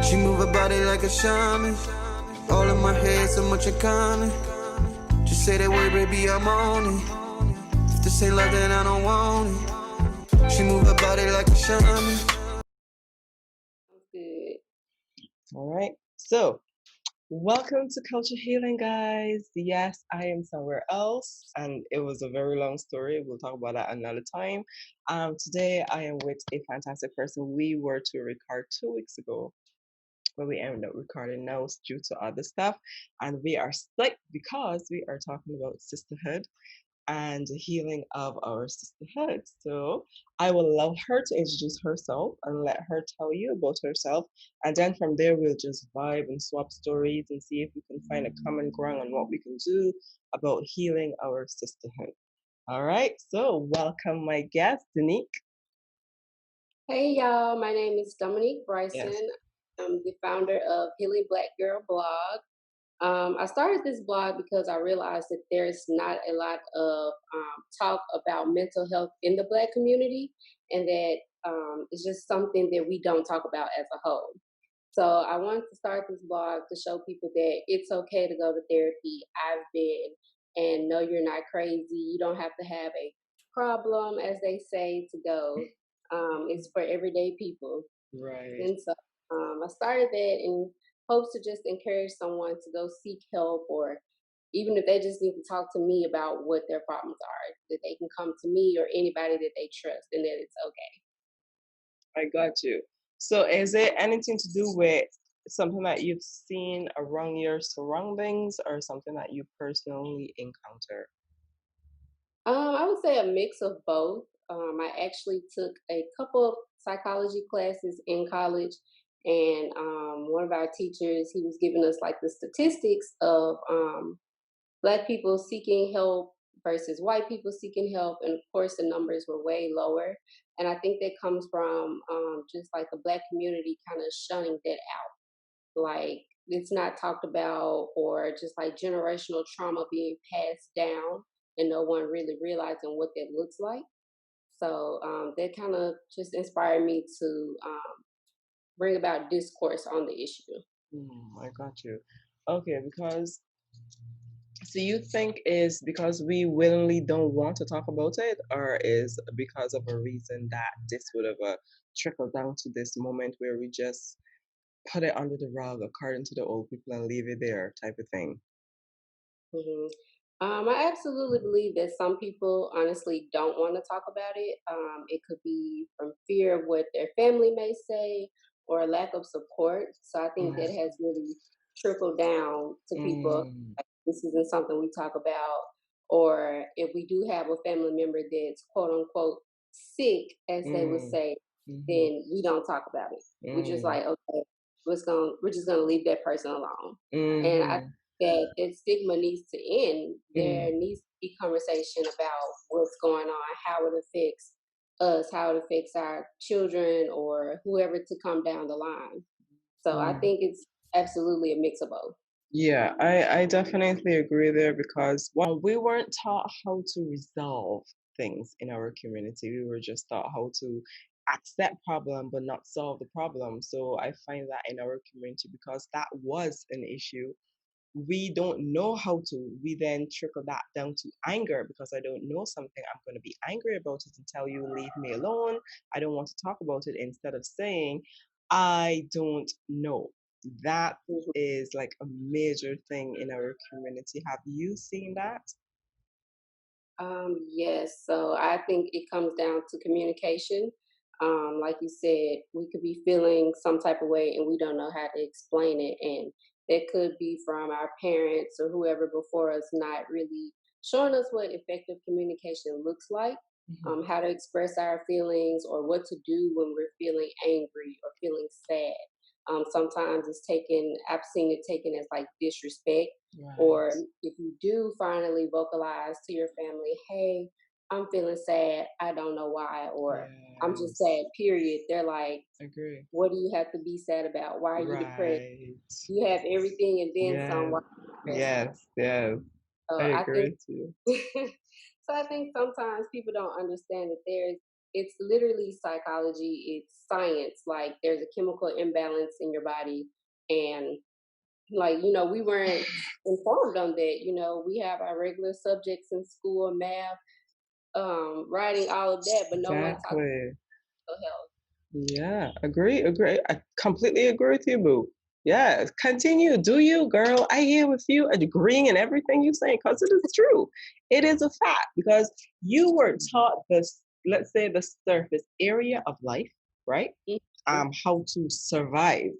She move her body like a shaman. All in my head, so much in common. Just say that word, baby, I'm on it. If this ain't love, then I don't want it. She move her body like a shaman. Good. All right. So, welcome to Culture Healing, guys. Yes, I am somewhere else, and it was a very long story. We'll talk about that another time. Today I am with a fantastic person. We were to record 2 weeks ago, but we ended up recording now due to other stuff, and we are stuck because we are talking about sisterhood and the healing of our sisterhood. So I will allow her to introduce herself and let her tell you about herself. And then from there, we'll just vibe and swap stories and see if we can find a common ground on what we can do about healing our sisterhood. All right. So welcome, my guest, Danique. Hey y'all, my name is Dominique Bryson. Yes. I'm the founder of Healing Black Girl blog. I started this blog because I realized that there's not a lot of talk about mental health in the Black community, and that it's just something that we don't talk about as a whole. So I wanted to start this blog to show people that it's okay to go to therapy. I've been, and no, you're not crazy. You don't have to have a problem, as they say, to go. It's for everyday people. Right. And so I started that in hopes to just encourage someone to go seek help, or even if they just need to talk to me about what their problems are, that they can come to me or anybody that they trust, and that it's okay. I got you. So is it anything to do with something that you've seen around your surroundings or something that you personally encounter? I would say a mix of both. I actually took a couple of psychology classes in college, and one of our teachers, he was giving us like the statistics of Black people seeking help versus white people seeking help, and of course the numbers were way lower. And I think that comes from just like the Black community kind of shunning that out, like it's not talked about, or just like generational trauma being passed down and no one really realizing what that looks like. So that kind of just inspired me to bring about discourse on the issue. I got you. Okay, because so you think is because we willingly don't want to talk about it, or is because of a reason that this would have trickled down to this moment where we just put it under the rug according to the old people and leave it there type of thing? hmm I absolutely believe that some people honestly don't want to talk about it. It could be from fear of what their family may say, or a lack of support. So I think that has really trickled down to people. Mm, Like, this isn't something we talk about. Or if we do have a family member that's quote unquote sick, as they would mm, say, mhm, then we don't talk about it. We're just mm, like, okay, we're just gonna leave that person alone. And I mhm, that stigma needs to end. There mm, needs to be conversation about what's going on, how it affects us, how it affects our children or whoever to come down the line. So I mm. think it's absolutely a mix of both. Yeah, I definitely agree there because one, we weren't taught how to resolve things in our community. We were just taught how to accept problem but not solve the problem. So I find that in our community, because that was an issue, we don't know how to. We then trickle that down to anger. Because I don't know something, I'm going to be angry about it and tell you, leave me alone. I don't want to talk about it, instead of saying, I don't know. That Mhm. is like a major thing in our community. Have you seen that? Yes, so I think it comes down to communication. Like you said, we could be feeling some type of way and we don't know how to explain it. And that could be from our parents or whoever before us not really showing us what effective communication looks like, Mhm. how to express our feelings or what to do when we're feeling angry or feeling sad. Sometimes it's taken, I've seen it taken as like disrespect, Right. or if you do finally vocalize to your family, hey, I'm feeling sad, I don't know why, or I'm just Yes. sad, period. They're like, Agree. what do you have to be sad about? Why are you depressed? Right. You have everything and then some. Yes. Why are you depressed? Yes. Yes. I So I agree think with you. so I think sometimes people don't understand that there's it's literally psychology. It's science. Like there's a chemical imbalance in your body, and like we weren't informed on that. We have our regular subjects in school, math, writing, all of that, but no one talks Exactly. about health. Yeah, agree. I completely agree with you, boo. Yeah, continue. Do you, girl? I hear with you agreeing in everything you're saying because it is true. It is a fact because you were taught this, let's say, the surface area of life, right? Mhm. How to survive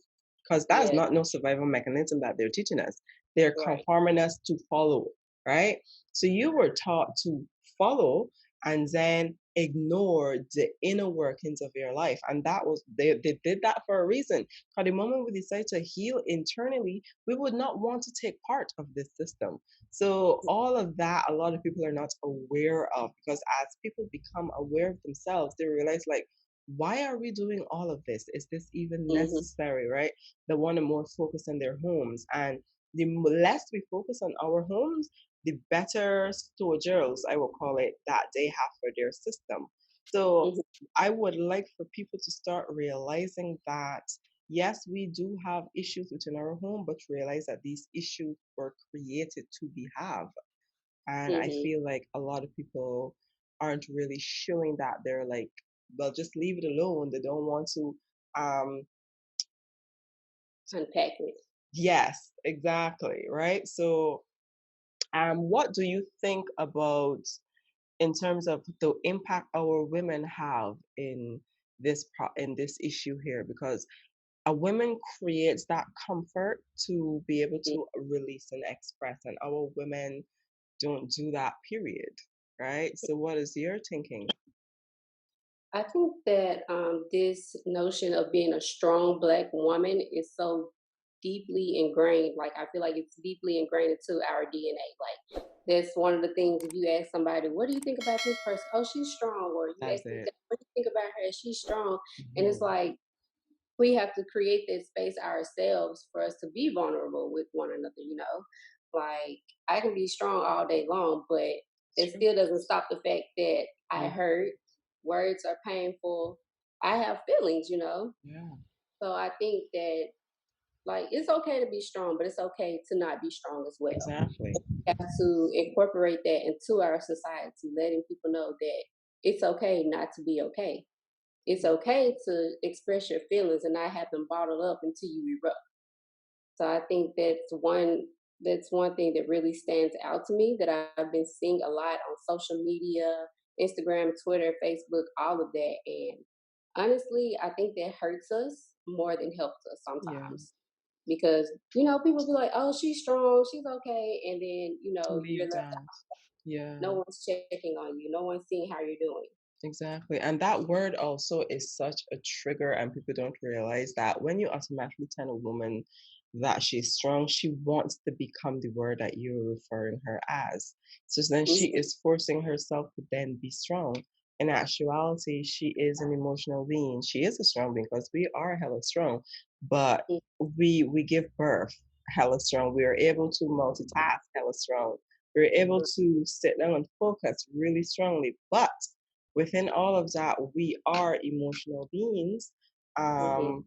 because that's Yes, not no survival mechanism that they're teaching us. They're right. conforming us to follow, right? So you were taught to follow and then ignore the inner workings of your life. And that was they did that for a reason. Because the moment we decide to heal internally, we would not want to take part of this system. So all of that a lot of people are not aware of because as people become aware of themselves, they realize like, why are we doing all of this? Is this even Hmm. necessary, right? They want to more focus on their homes. And the less we focus on our homes, the better soldiers, I will call it, that they have for their system. So Hmm. I would like for people to start realizing that yes, we do have issues within our home, but realize that these issues were created to be have. And I Hmm. feel like a lot of people aren't really showing that they're like, they'll just leave it alone. They don't want to um Unpack it. yes, exactly, right? So what do you think about in terms of the impact our women have in in this issue here because a woman creates that comfort to be able Mm. to release and express and our women don't do that period, right? So what is your thinking? I think that this notion of being a strong Black woman is so deeply ingrained. Like, I feel like it's deeply ingrained into our DNA. Like, that's one of the things. If you ask somebody, "What do you think about this person?" "Oh, she's strong." Or you That's ask them, it. "What do you think about her?" "She's strong." And it's Mhm. like we have to create that space ourselves for us to be vulnerable with one another. Like I can be strong all day long, but It's it true. still doesn't stop the fact that I Mhm. hurt. Words are painful. I have feelings. Yeah, So I think that like it's okay to be strong, but it's okay to not be strong as well. exactly. We have to incorporate that into our society, letting people know that it's okay not to be okay. It's okay to express your feelings and not have them bottled up until you erupt. So I think that's one thing that really stands out to me that I've been seeing a lot on social media, Instagram, Twitter, Facebook, all of that. And honestly, I think that hurts us more than helps us Yeah, sometimes. Because, people be like, "Oh, she's strong, she's okay," and then, you're leave left that. out. Yeah. No one's checking on you, no one's seeing how you're doing. Exactly. And that word also is such a trigger, and people don't realize that when you automatically tell a woman that she's strong, she wants to become the word that you're referring her as. So then she Mhm. is forcing herself to then be strong. In actuality, she is an emotional being. She is a strong being because we are hella strong, but we give birth hella strong. We are able to multitask hella strong. We're able to sit down and focus really strongly, but within all of that, we are emotional beings. Mhm. Um,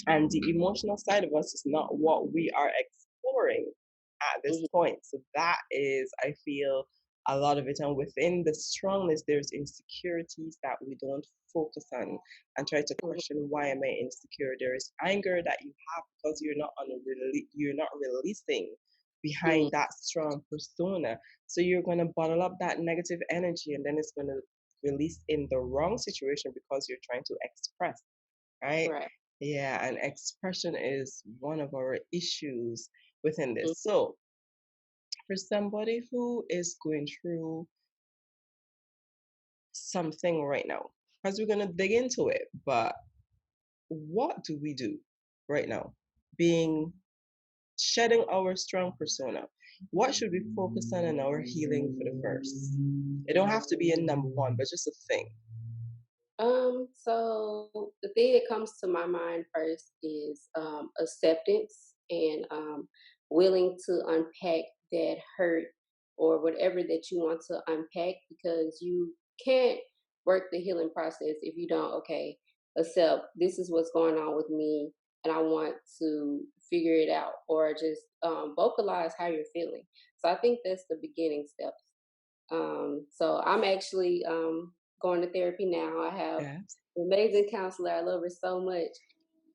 and the emotional side of us is not what we are exploring at this Mhm. point. So that is, I feel, a lot of it. And within the strongness, there's insecurities that we don't focus on and try to Mhm. question why am I insecure? There is anger that you have because you're not releasing behind Mhm. that strong persona. So you're gonna bottle up that negative energy and then it's gonna release in the wrong situation because you're trying to express, right? Right. Yeah, and expression is one of our issues within Mhm. this. So, for somebody who is going through something right now, because we're going to dig into it, but what do we do right now? Being shedding our strong persona. What should we focus on in our healing for the first? It don't have to be a number one, but just a thing. So the thing that comes to my mind first is acceptance and willing to unpack that hurt or whatever that you want to unpack because you can't. work the healing process if you don't, okay, accept this is what's going on with me and I want to figure it out, or just vocalize how you're feeling. So I think that's the beginning steps. So I'm actually going to therapy now. I have Yes. an amazing counselor. I love her so much.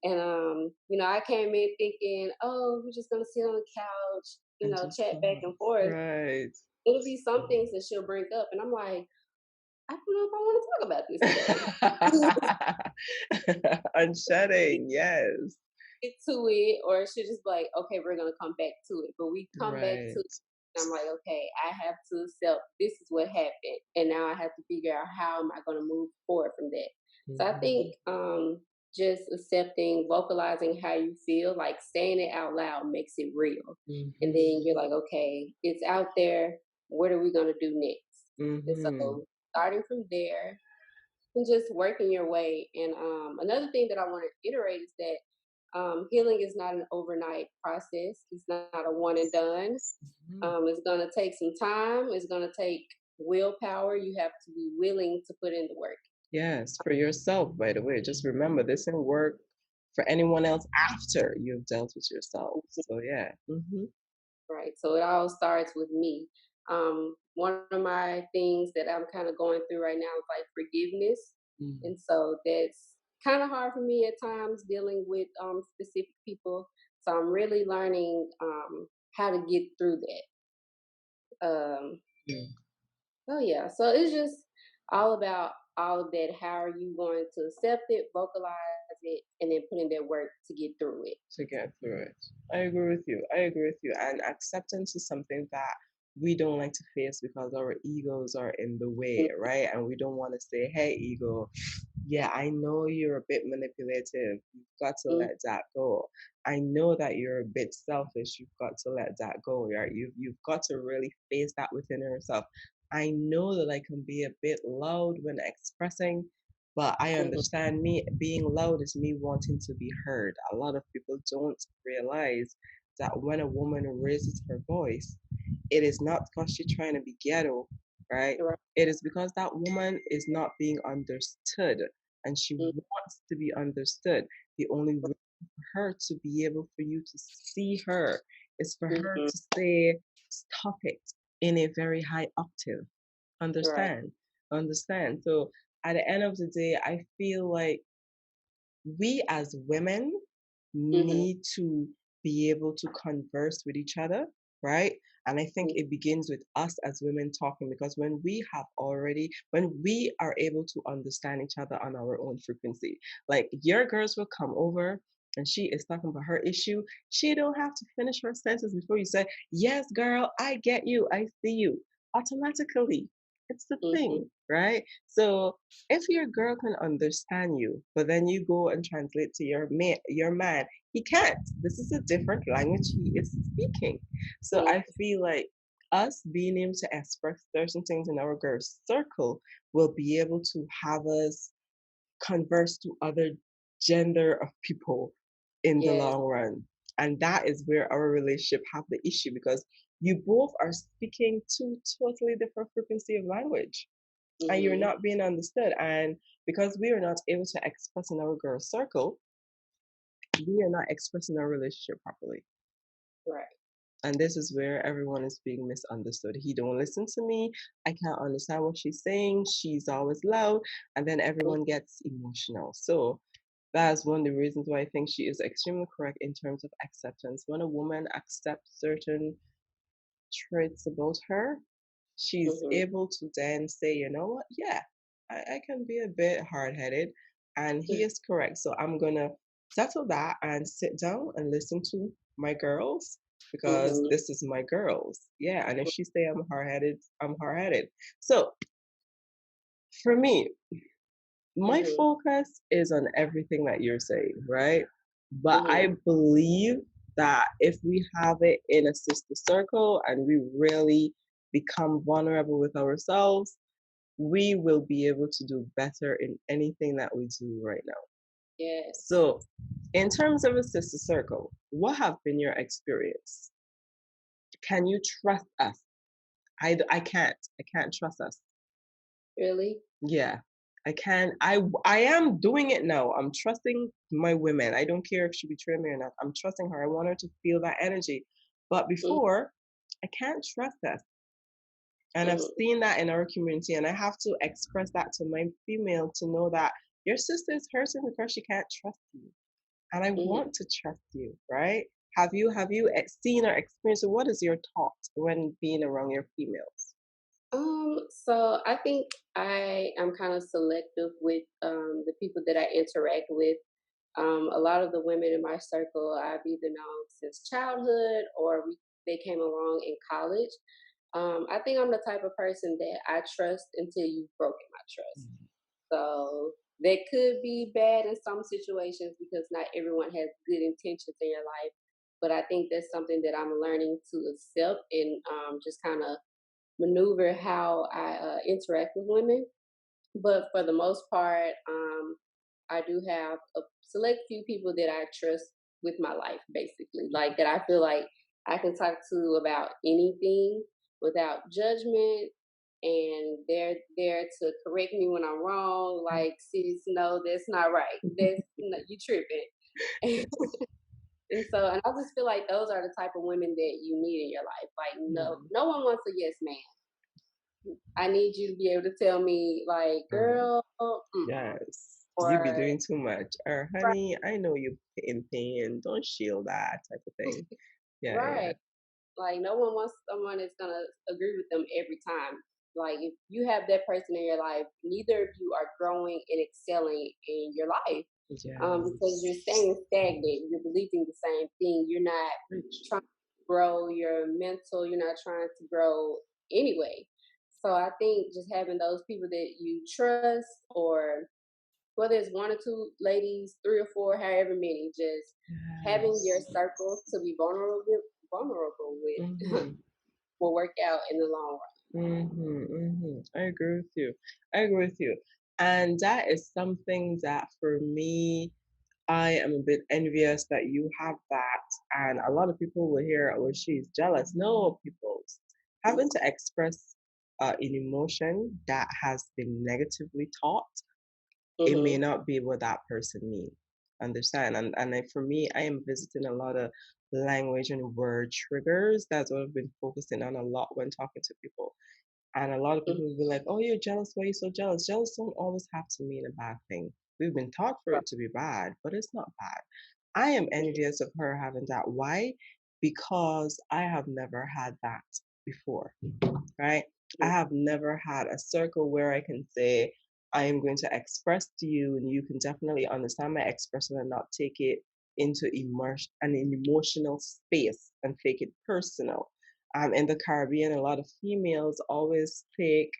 And I came in thinking, oh, we're just gonna sit on the couch, And just chat back and forth. right. It'll be some things that she'll bring up, and I'm like, I don't know if I want to talk about this today. Unshedding, yes. Get to it, or she'll just be like, okay, we're gonna come back to it. But we come back Right. to it, and I'm like, okay, I have to accept this is what happened, and now I have to figure out how am I gonna move forward from that. So I think just accepting, vocalizing how you feel, like saying it out loud makes it real. And then you're like, okay, it's out there. What are we gonna do next? And so starting from there and just working your way. And another thing that I want to iterate is that healing is not an overnight process. It's not a one and done. It's gonna take some time. It's gonna take willpower. You have to be willing to put in the work. Yes, for yourself, by the way. Just remember, this ain't work for anyone else after you've dealt with yourself. So, yeah. Right. So it all starts with me. One of my things that I'm kind of going through right now is like forgiveness. And so that's kind of hard for me at times dealing with specific people. So I'm really learning how to get through that. Oh yeah. So it's just all about all of that. How are you going to accept it, vocalize it, and then put in that work to get through it? To get through it. I agree with you. I agree with you. And acceptance is something that we don't like to face because our egos are in the way, right? And we don't want to say, hey, ego, yeah, I know you're a bit manipulative. You've got to let that go. I know that you're a bit selfish. You've got to let that go. Right? You've got to really face that within yourself. I know that I can be a bit loud when expressing, but I understand me being loud is me wanting to be heard. A lot of people don't realize that when a woman raises her voice, it is not because she's trying to be ghetto, right? It is because that woman is not being understood and she wants to be understood. The only way for her to be able for you to see her is for her to say, stop it in a very high octave. Understand? Understand. So at the end of the day, I feel like we as women need to be able to converse with each other, right? And I think it begins with us as women talking, because when we are able to understand each other on our own frequency, like your girls will come over and she is talking about her issue, she don't have to finish her sentence before you say, yes, girl, I get you, I see you. Automatically, it's the thing, right? So if your girl can understand you, but then you go and translate to your man, he can't. This is a different language he is speaking. So I feel like us being able to express certain things in our girl circle will be able to have us converse to other gender of people in the long run. And that is where our relationship have the issue, because you both are speaking two totally different frequency of language and you're not being understood. And because we are not able to express in our girl circle, we are not expressing our relationship properly. Right. And this is where everyone is being misunderstood. He don't listen to me. I can't understand what she's saying. She's always loud. And then everyone gets emotional. So that's one of the reasons why I think she is extremely correct in terms of acceptance. When a woman accepts certain traits about her, she's able to then say, you know what? Yeah, I can be a bit hard-headed. And he is correct. So I'm going to settle that and sit down and listen to my girls, because this is my girls. Yeah. And if she say I'm hard-headed, I'm hard-headed. So for me, my focus is on everything that you're saying, right? But I believe that if we have it in a sister circle and we really become vulnerable with ourselves, we will be able to do better in anything that we do right now. Yes. So, in terms of a sister circle, what have been your experience? Can you trust us? I can't trust us. Really? Yeah. I am doing it now. I'm trusting my women. I don't care if she betrayed me or not. I'm trusting her. I want her to feel that energy. But before, I can't trust that. And I've seen that in our community, and I have to express that to my female to know that your sister is hurting because she can't trust you. And I want to trust you, right? Have you seen or experienced it? What is your thought when being around your females? So I think I am kind of selective with the people that I interact with. A lot of the women in my circle I've either known since childhood or they came along in college. I think I'm the type of person that I trust until you've broken my trust. So that could be bad in some situations because not everyone has good intentions in your life. But I think that's something that I'm learning to accept and just kind of maneuver how I interact with women. But for the most part, I do have a select few people that I trust with my life, basically, like that I feel like I can talk to about anything without judgment, and they're there to correct me when I'm wrong. Like, sis, no, that's not right. That's no, you tripping. And so, and I just feel like those are the type of women that you need in your life. Like, no one wants a yes man. I need you to be able to tell me, like, girl, Yes. You be or doing too much. Or right, honey, I know you're in pain. Don't shield that type of thing. Yeah, yeah. right. Like, no one wants someone that's gonna agree with them every time. Like, if you have that person in your life, neither of you are growing and excelling in your life. Because you're Yes. staying stagnant. You're believing the same thing. You're not Preach. trying to grow your mental. You're not trying to grow anyway. So I think just having those people that you trust, or whether it's one or two ladies, three or four, however many, just having your Yes. circle to be vulnerable with Mm-hmm. will work out in the long I agree with you. I agree with you. And that is something that for me, I am a bit envious that you have that. And a lot of people will hear, oh, she's jealous. No, people, run. having to express an emotion that has been negatively taught, it may Mm-hmm. not be what that person means. Understand? For me, I am visiting a lot of language and word triggers. That's what I've been focusing on a lot when talking to people. And a lot of people will be like, oh, you're jealous. Why are you so jealous? Jealous don't always have to mean a bad thing. We've been taught for Right. it to be bad, but it's not bad. I am envious of her having that. Why? Because I have never had that before, right? I have never had a circle where I can say, I am going to express to you, and you can definitely understand my expression and not take it into an emotional space and take it personal. In the Caribbean, a lot of females always take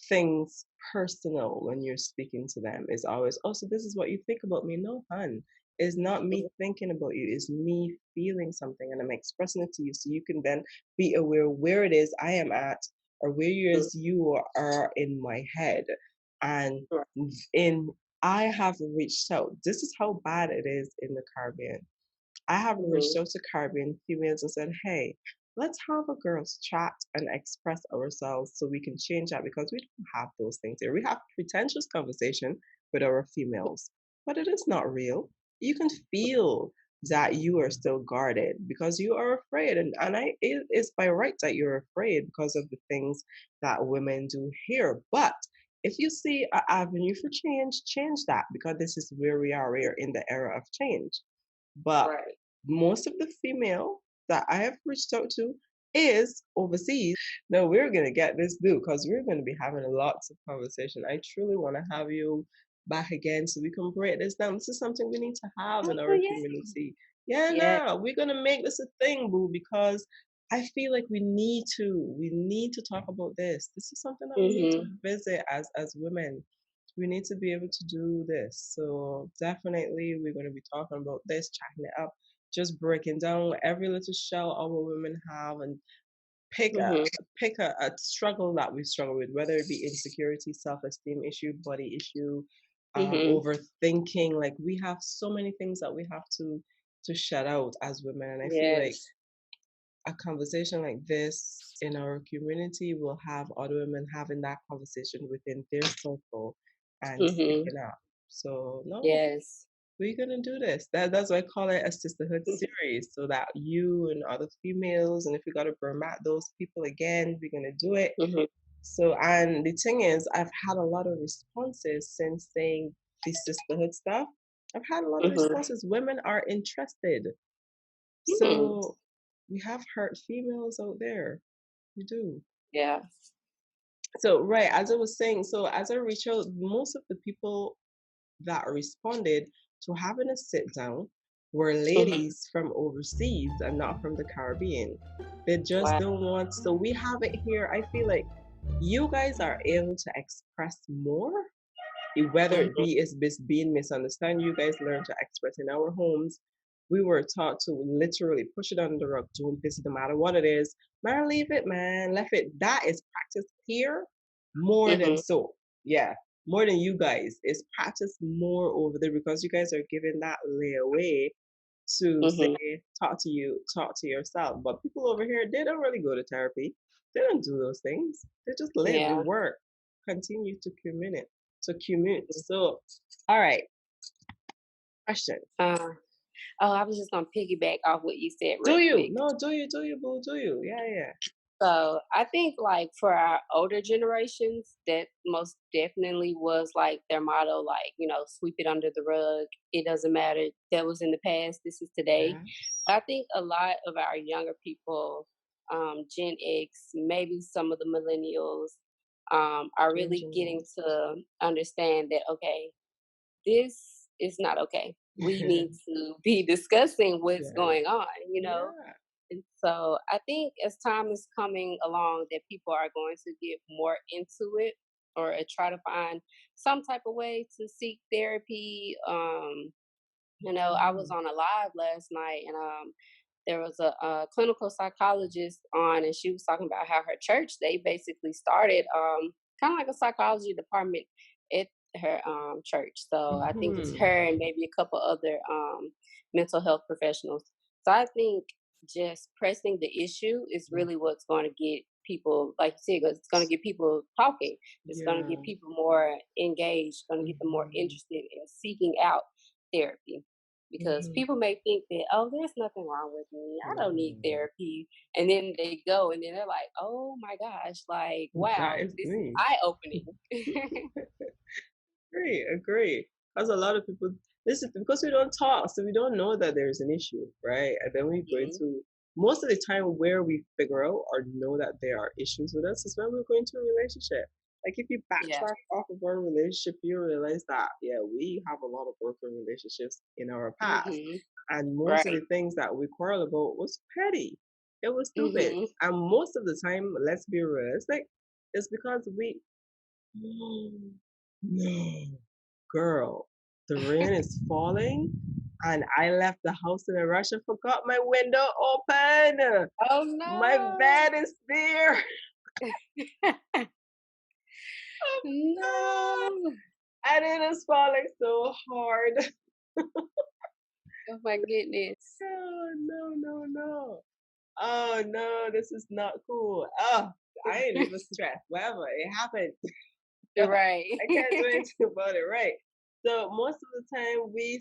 things personal when you're speaking to them. It's always, oh, so this is what you think about me. No, hun. It's not me thinking about you. It's me feeling something and I'm expressing it to you so you can then be aware where it is I am at or where you are in my head. And in I have reached out. This is how bad it is in the Caribbean. I have reached out to Caribbean females and said, hey, let's have a girls' chat and express ourselves so we can change that because we don't have those things here. We have pretentious conversation with our females, but it is not real. You can feel that you are still guarded because you are afraid. It is by right that you're afraid because of the things that women do here. But if you see an avenue for change, change that because this is where we are. We are in the era of change. But Right. most of the female that I have reached out to is overseas. No, we're gonna get this due because we're gonna be having lots of conversation. I truly want to have you back again so we can break this down. This is something we need to have in Oh our yeah. community. Yeah, Yeah. no, we're gonna make this a thing, boo, because I feel like we need to talk about this. This is something that we need to Mm-hmm. visit as women. We need to be able to do this. So definitely we're going to be talking about this, chatting it up, just breaking down every little shell our women have and pick a Mm-hmm. a struggle that we struggle with, whether it be insecurity, self-esteem issue, body issue, Mm-hmm. overthinking. Like we have so many things that we have to shut out as women. And I feel like Yes. a conversation like this in our community will have other women having that conversation within their circle and Mhm. stepping up. So no, Yes. we're gonna do this. That's why I call it a sisterhood series, so that you and other females, and if we gotta burn out those people again, we're gonna do it. Mhm. So, and the thing is, I've had a lot of responses since saying the sisterhood stuff. I've had a lot of Mhm. responses. Women are interested. Hmm. So we have hurt females out there. We do. Yeah. So, right, as I was saying, so as I reach out, most of the people that responded to having a sit down were Mhm. ladies from overseas and not from the Caribbean. They just Wow. don't want, so we have it here. I feel like you guys are able to express more, whether it Mhm. be is being misunderstood. You guys learn to express in our homes. We were taught to literally push it under the rug, don't visit no matter what it is. Man, leave it, man. Left it. That is practiced here more than Mhm. so. Yeah. More than you guys. It's practiced more over there because you guys are giving that layaway to Mhm. say, talk to yourself. But people over here, they don't really go to therapy. They don't do those things. They just live, they Yeah. work, continue to commute. So, all right, question. Uh, oh, I was just gonna piggyback off what you said Do real you? quick. No, do you, boo? Do you? Yeah, yeah. So I think like for our older generations, that most definitely was like their motto, like, sweep it under the rug. It doesn't matter. That was in the past. This is today. Yes. I think a lot of our younger people, Gen X, maybe some of the millennials, are really getting Generations. to understand that, okay, this is not okay. We need to be discussing what's Yeah, going on, yeah. and so I think as time is coming along that people are going to get more into it or try to find some type of way to seek therapy. I was Mhm. on a live last night and there was a clinical psychologist on and she was talking about how her church, they basically started kind of like a psychology department at her church. So I think it's Mhm. her and maybe a couple other mental health professionals. So I think just pressing the issue is Yeah. really what's going to get people, like you said, it's going to get people talking. It's going to get Yeah. people more engaged, going to get them more Mhm. interested in seeking out therapy. Because Mhm. people may think that, oh, there's nothing wrong with me. I don't need No. therapy. And then they go and then they're like, oh my gosh, like, That wow, is this is me. eye opening. Agree. Because a lot of people, this is because we don't talk, so we don't know that there's an issue, right? And then we go Mhm. into most of the time where we figure out or know that there are issues with us is when we're going to a relationship. Like if you Yeah. backtrack off of our relationship, you realize that yeah, we have a lot of broken relationships in our past, Mhm. and most of Right. the things that we quarrel about was petty. It was stupid, Mhm. and most of the time, let's be realistic, it's because we no, girl, the rain is falling, and I left the house in a rush and forgot my window open. Oh My no. bed is there. Oh, No. and it is falling so hard. Oh my goodness. Oh, no, no, no. Oh, no, this is not cool. Oh, I ain't even stressed. Whatever, it happened. Right. I can't do anything about it, right? So most of the time we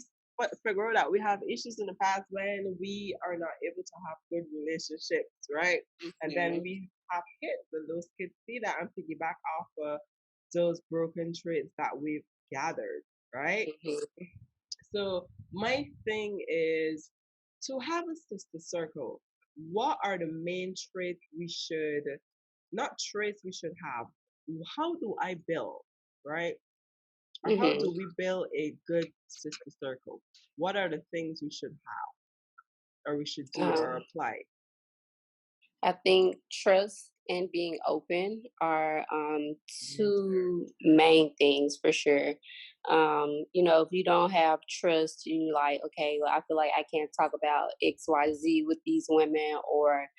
figure out that we have issues in the past when we are not able to have good relationships, right? And then Mhm. we have kids, and those kids see that and piggyback off those broken traits that we've gathered, right? Mhm. So my thing is to have a sister circle. What are the main traits we should, not traits we should have? How do I build, right? Or how Mhm. do we build a good sister circle? What are the things we should have, or we should do, or Um, apply? I think trust and being open are Yes, sir. two main things for sure. If you don't have trust, you like, okay, well, I feel like I can't talk about XYZ with these women, or,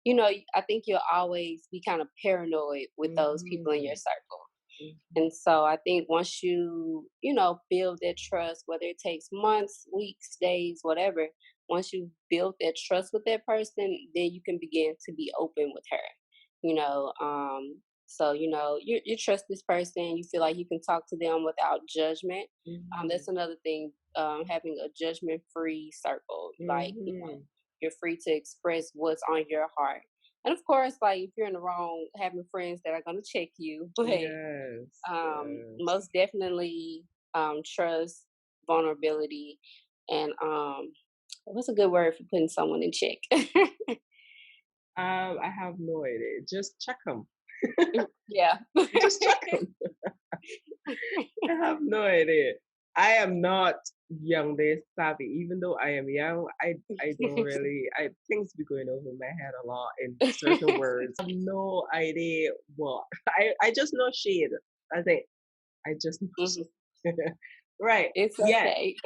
I think you'll always be kind of paranoid with those people in your Mm-hmm. circle. Mm-hmm. And so I think once build that trust, whether it takes months, weeks, days, whatever, once you build that trust with that person, then you can begin to be open with her. So, you trust this person, you feel like you can talk to them without judgment. That's Mhm. another thing, having a judgment-free circle. Like, Mhm. you're free to express what's on your heart. And of course, like if you're in the wrong, having friends that are gonna check you, but Yes. Yes. most definitely trust, vulnerability, and what's a good word for putting someone in check? I have no idea. Just check them. Yeah. Just check them. I have no idea. I am not young day savvy. Even though I am young, I don't really I things be going over my head a lot in certain words. I have no idea what. I just know shade. I think I just know Mhm. shade. Right. It's Yeah. okay.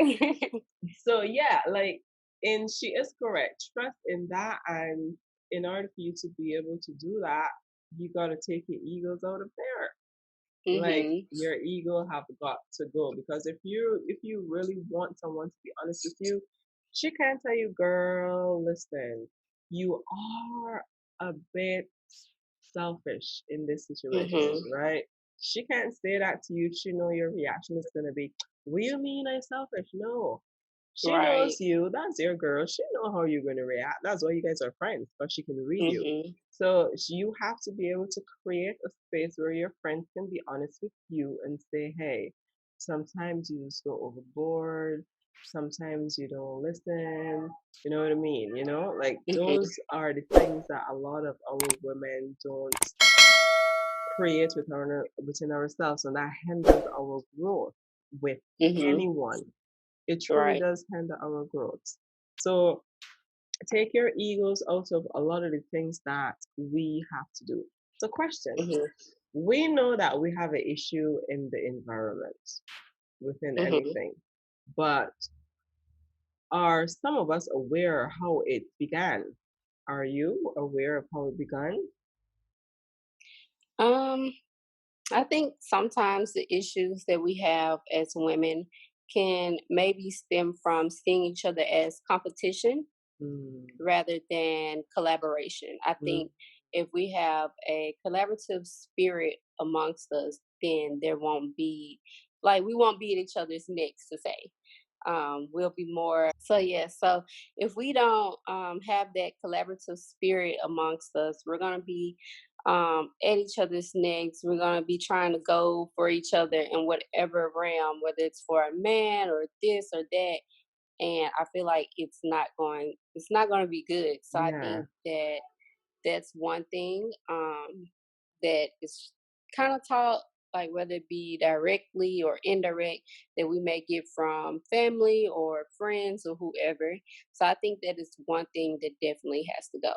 So yeah, like and she is correct. Trust in that, and in order for you to be able to do that, you gotta take your egos out of there. Like Mhm. your ego have got to go, because if you really want someone to be honest with you, she can't tell you, girl, listen, you are a bit selfish in this situation, Mhm. right? She can't say that to you. She know your reaction is gonna be, what do you mean I'm selfish? No. She knows Right. you. That's your girl. She know how you're gonna react. That's why you guys are friends, because she can read you. Mhm. So you have to be able to create a space where your friends can be honest with you and say, hey, sometimes you just go overboard. Sometimes you don't listen. You know what I mean? Like Mhm. those are the things that a lot of our women don't create within ourselves, and that hinders our growth with Mhm. anyone. It truly Right. does hinder our growth. So take your egos out of a lot of the things that we have to do. So, question, Mhm. we know that we have an issue in the environment within Mhm. anything, but are some of us aware how it began? Are you aware of how it began? Um, I think sometimes the issues that we have as women can maybe stem from seeing each other as competition Mm, rather than collaboration. I mm, think if we have a collaborative spirit amongst us, then there won't be, like, we won't be at each other's necks to say. We'll be more so, yeah. So if we don't have that collaborative spirit amongst us, we're going to be at each other's necks. We're going to be trying to go for each other in whatever realm, whether it's for a man or this or that. And I feel like it's not going to be good. So I yeah, think that that's one thing that is kind of taught, like whether it be directly or indirect, that we may get from family or friends or whoever. So I think that is one thing that definitely has to go.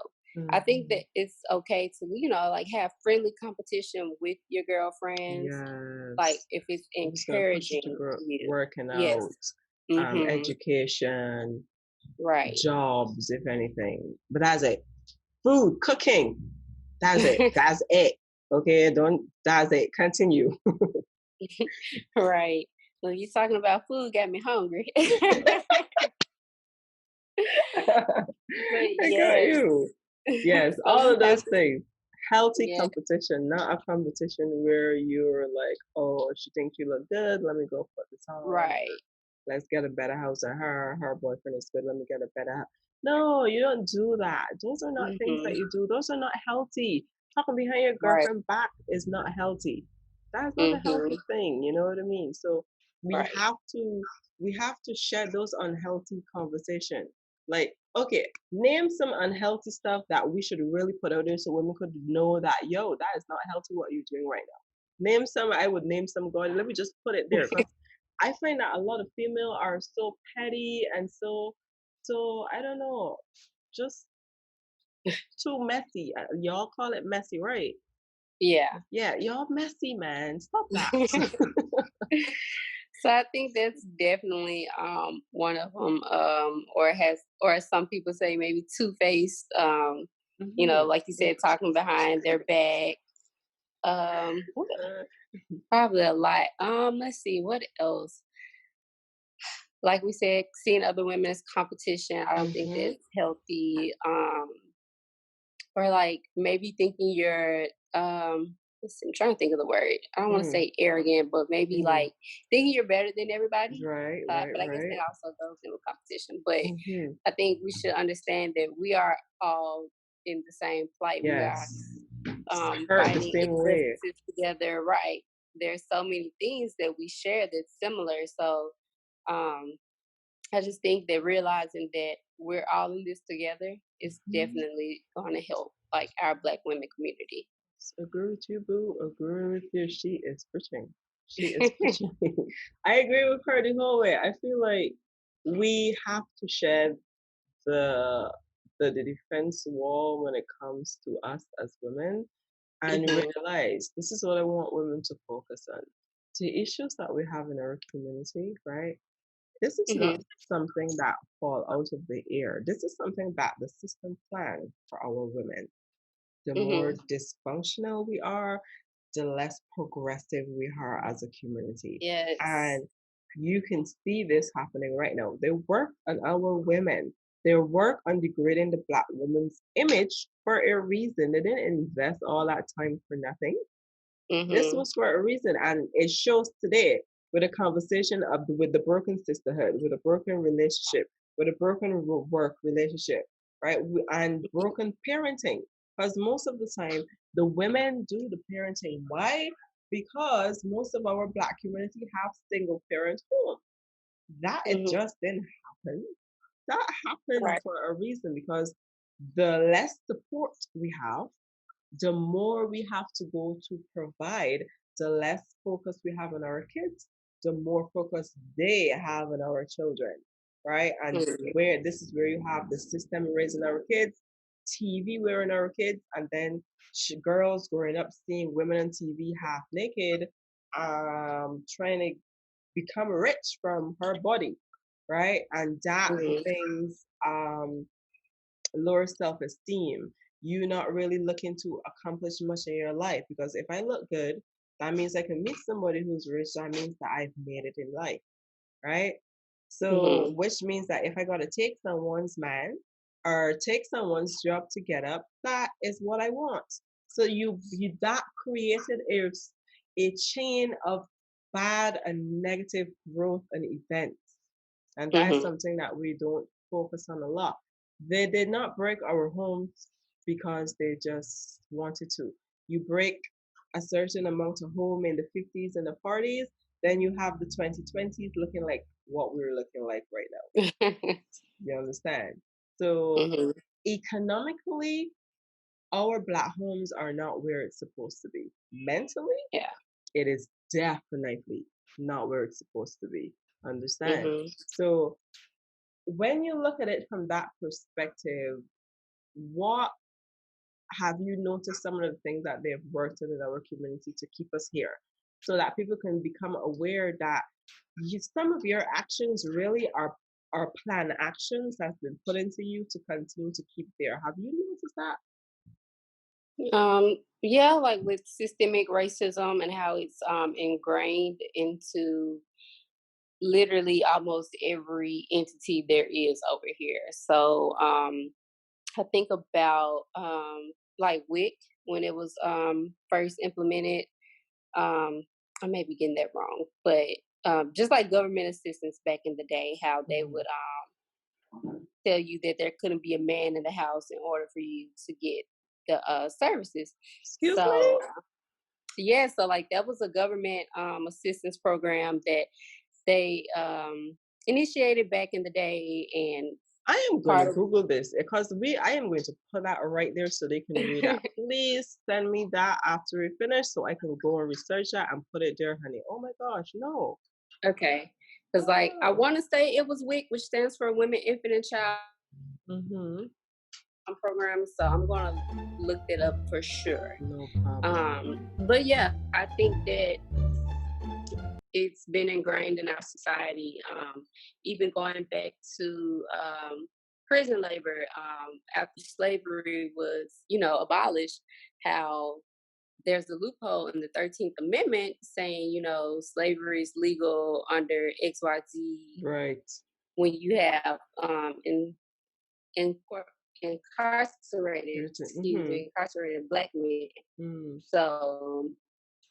I think mhm, that it's okay to, like, have friendly competition with your girlfriends, like yes. if it's I'm just gonna push you to encouraging grow, you. working Yes. out, Mhm. education, Right. jobs, if anything. But that's it. Food, cooking. That's it. That's it. Okay, don't. That's it. Continue. Right. Well, you talking about food got me hungry. But I got yes. you. Yes, So all we of have those to, things. Healthy yeah, competition, not a competition where you're like, oh, she thinks you look good. Let me go put this on. right. Let's get a better house than her. Her boyfriend is good. Let me get a better house. No, you don't do that. Those are not things that Mhm. you do. Those are not healthy. Talking behind your Right. girlfriend back is not healthy. That is not a Mhm. healthy thing. You know what I mean? So we Right. have to we have to shed those unhealthy conversations. Like, okay, name some unhealthy stuff that we should really put out there so women could know that, yo, that is not healthy what you're doing right now. Name some. I would name some. God, let me just put it there, because I find that a lot of female are so petty and so I don't know, just too messy. Y'all call it messy, right? Yeah. Yeah, y'all messy, man. Stop that. So I think that's definitely one of them, or as some people say, maybe two-faced. Hmm. Like you said, talking behind their back. What Probably a lot. Let's see, what else? Like we said, seeing other women as competition, I don't think Hmm. that's healthy. Or like maybe thinking you're I'm trying to think of the word. I don't want to Mm. say arrogant, but maybe Mm. like thinking you're better than everybody. Right, But I guess that also goes into competition. But Mm-hmm. I think we should understand that we are all in the same plight. We are Yes. Hurt the fighting same way. injustices together, right? There's so many things that we share that's similar. So um, I just think that realizing that we're all in this together is definitely going to help, like our Black women community. Agree with you, boo. Agree with you. She is preaching. She is preaching. I agree with her the whole way. I feel like we have to shed the the defense wall when it comes to us as women and Mhm, realize this is what I want women to focus on. The issues that we have in our community, right? This is not mhm, something that fall out of the air. This is something that the system planned for our women. The more mhm. dysfunctional we are, the less progressive we are as a community. Yes. And you can see this happening right now. They work on our women. They work on degrading the Black woman's image for a reason. They didn't invest all that time for nothing. This Mhm, was for a reason, and it shows today with a conversation of with the broken sisterhood, with a broken relationship, with a broken work relationship, right? And broken parenting, because most of the time the women do the parenting. Why? Because most of our Black community have single parent home. That it mhm. just didn't happen. That happened Right. for a reason because the less support we have, the more we have to go to provide, the less focus we have on our kids, the more focus they have on our children, right? And Mhm, where this is where you have the system raising our kids, TV wearing our kids, and then girls growing up seeing women on TV half naked, trying to become rich from her body, right? And that mhm, brings lower self esteem. You not really looking to accomplish much in your life because if I look good, that means I can meet somebody who's rich. That means that I've made it in life, right? So, mhm, which means that if I got to take someone's man or take someone's job to get up, that is what I want. So you that created a chain of bad and negative growth and events, and that is mhm, something that we don't focus on a lot. They did not break our homes because they just wanted to. You break a certain amount of home in the 50s and the 40s, then you have the 2020s looking like what we're looking like right now. You understand? So mhm. economically, our Black homes are not where it's supposed to be. Mentally, Yeah. it is definitely not where it's supposed to be. Understand? Mhm. So when you look at it from that perspective, what have you noticed some of the things that they've worked on in our community to keep us here so that people can become aware that some of your actions really are planned actions that's been put into you to continue to keep there. Have you noticed that? Yeah, like with systemic racism and how it's ingrained into literally almost every entity there is over here. So I think about like WIC when it was first implemented. I may be getting that wrong, but just like government assistance back in the day, how they Mhm. would tell you that there couldn't be a man in the house in order for you to get the services. Excuse So me? yeah, so like that was a government assistance program that they initiated back in the day, and I am going to part of Google this because I am going to put that right there so they can read that. Please send me that after we finish so I can go and research that and put it there, honey. Oh my gosh, no. okay, because like I Oh. want to say it was WIC, which stands for Women, Infant, and Child Mm-hmm. Program. So I'm gonna look that up for sure. No problem. But yeah, I think that it's been ingrained in our society, even going back to prison labor after slavery was, abolished. How there's a loophole in the 13th Amendment saying, slavery is legal under XYZ Right. when you have incarcerated, incarcerated black men. So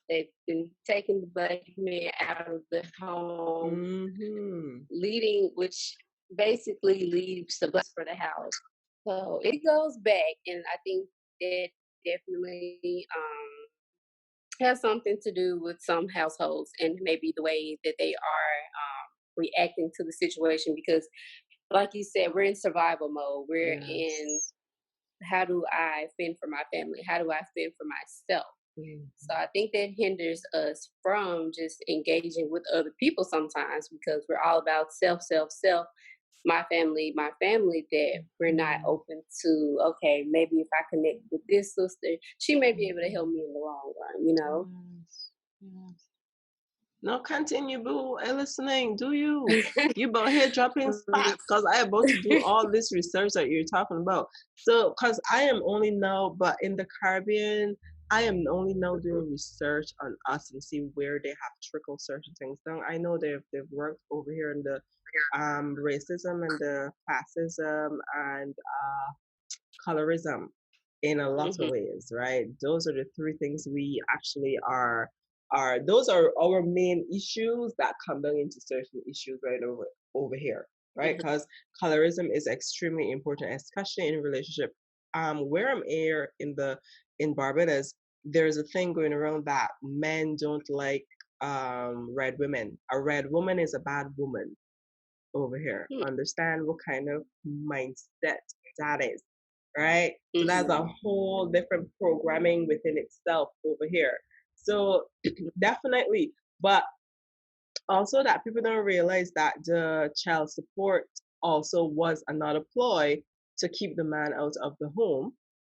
they've been taking the black men out of the home, leading, which basically leaves the blacks for the house. So it goes back, and I think that definitely has something to do with some households and maybe the way that they are reacting to the situation. Because, like you said, we're in survival mode. We're in how do I fend for my family? How do I fend for myself? So I think that hinders us from just engaging with other people sometimes because we're all about self, self, self. My family, that we're not open to, okay, maybe if I connect with this sister, she may be able to help me in the long run, you know? No, continue, boo. I'm listening. Do you? You about here dropping spots because I about to do all this research that you're talking about. So, because I am only now, but in the Caribbean, I am only now doing research on us and see where they have trickled certain things down. I know they've worked over here in the racism and the classism and colorism in a lot of ways, right? Those are the three things we actually are those are our main issues that come down into certain issues right over here, right? Because colorism is extremely important, especially in relationship. Where I'm here in Barbados, there's a thing going around that men don't like red women. A red woman is a bad woman over here. Understand what kind of mindset that is, right? So that's a whole different programming within itself over here. So definitely, but also that people don't realize that the child support also was another ploy to keep the man out of the home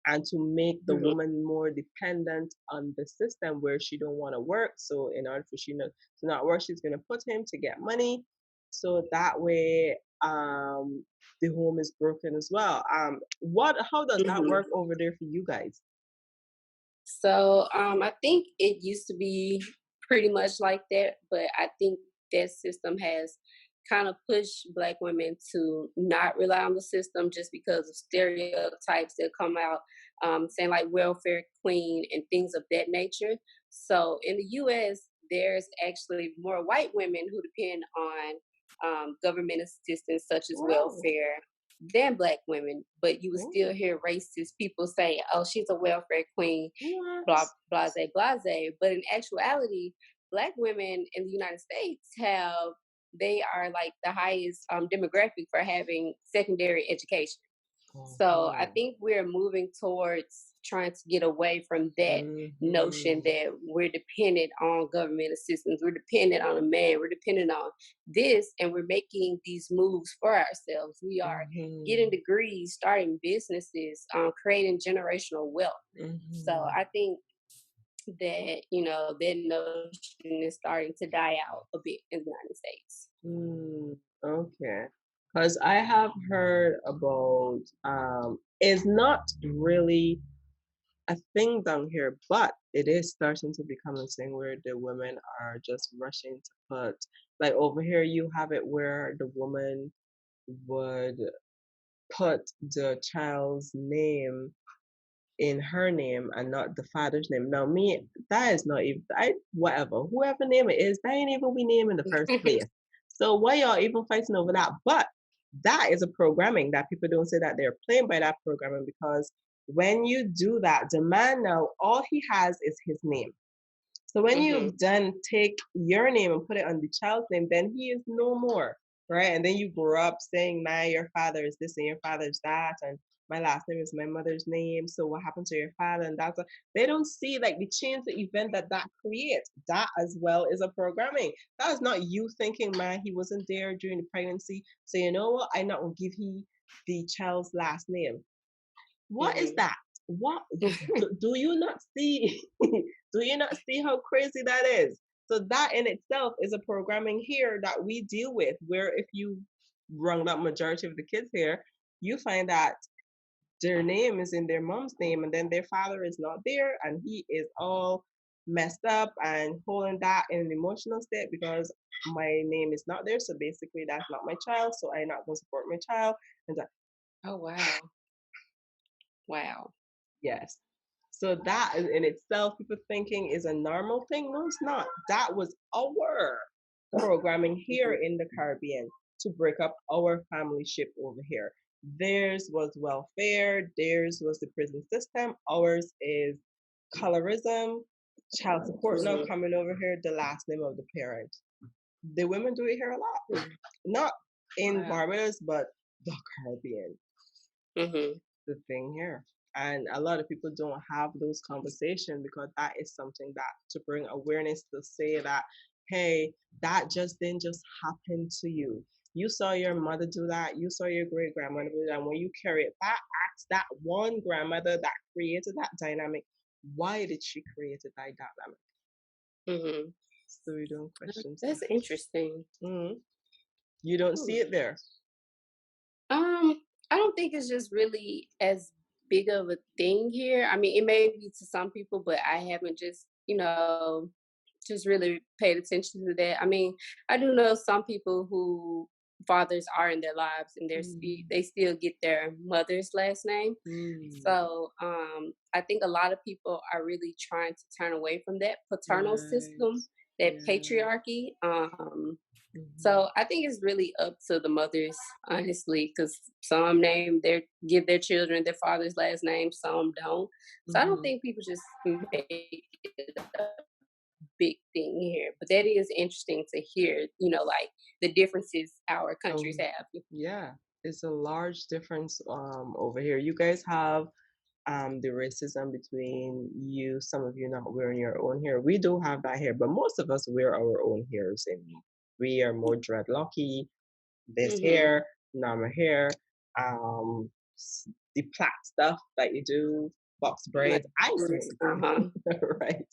and to make the woman more dependent on the system where she don't want to work. So in order for she to not work, she's going to put him to get money. So that way, the home is broken as well. How does that work over there for you guys? So I think it used to be pretty much like that, but I think that system has kind of pushed Black women to not rely on the system just because of stereotypes that come out, saying like welfare queen and things of that nature. So in the U.S., there's actually more white women who depend on government assistance such as welfare than Black women, but you would still hear racist people say, "Oh, she's a welfare queen," blah blase blase. But in actuality, Black women in the United States they are like the highest demographic for having secondary education. So I think we're moving towards trying to get away from that notion that we're dependent on government assistance, we're dependent on a man, we're dependent on this, and we're making these moves for ourselves. We are getting degrees, starting businesses, creating generational wealth. So I think that, that notion is starting to die out a bit in the United States. Okay. Because I have heard about it's not really a thing down here, but it is starting to become a thing where the women are just rushing to put, like over here you have it where the woman would put the child's name in her name and not the father's name. Now me, that is not even whoever name it is, that ain't even we name in the first place. So why y'all even fighting over that? But that is a programming that people don't say that they're playing by that programming, because when you do that, the man now, all he has is his name. So when you then take your name and put it on the child's name, then he is no more, right? And then you grow up saying, "Man, your father is this and your father is that, and my last name is my mother's name. So what happened to your father?" And that's they don't see like the change, the event that creates. That as well is a programming. That is not you thinking, "Man, he wasn't there during the pregnancy, so you know what? I'm not gonna give he the child's last name." What is that? What do you not see? Do you not see how crazy that is? So that in itself is a programming here that we deal with, where if you rung up majority of the kids here, you find that their name is in their mom's name, and then their father is not there, and he is all messed up and holding that in an emotional state because my name is not there. So basically, that's not my child. So I'm not going to support my child. And that, oh wow. Wow. Yes. So that in itself, people thinking is a normal thing. No, it's not. That was our programming here Mhm. in the Caribbean to break up our family ship over here. Theirs was welfare. Theirs was the prison system. Ours is colorism, child support now Mhm. coming over here, the last name of the parent. The women do it here a lot. Not in Wow. Barbados, but the Caribbean, Mhm. the thing here. And a lot of people don't have those conversations because that is something that to bring awareness to say that, hey, that just didn't just happen to you. You saw your mother do that. You saw your great grandmother do that. And when you carry it back, ask that one grandmother that created that dynamic, why did she create that dynamic? Mhm. So we don't question That's stuff. interesting. You don't Hmm. see it there. I don't think it's just really as big of a thing here. I mean, it may be to some people, but I haven't just, just really paid attention to that. I mean, I do know some people who fathers are in their lives and Mm. they still get their mother's last name. Mm. So I think a lot of people are really trying to turn away from that paternal Right. system, that Yeah. patriarchy. Mhm. So I think it's really up to the mothers, honestly, because some give their children their father's last name, some don't. So I don't Mhm. think people just make it a big thing here. But that is interesting to hear, like the differences our countries Oh, have. yeah. It's a large difference over here. You guys have the racism between you, some of you not wearing your own hair. We do have that here, but most of us wear our own hairs and we are more dreadlocky, this Hmm. hair, normal hair, um the plait stuff that you do, box Like, braids. I say uh-huh. right.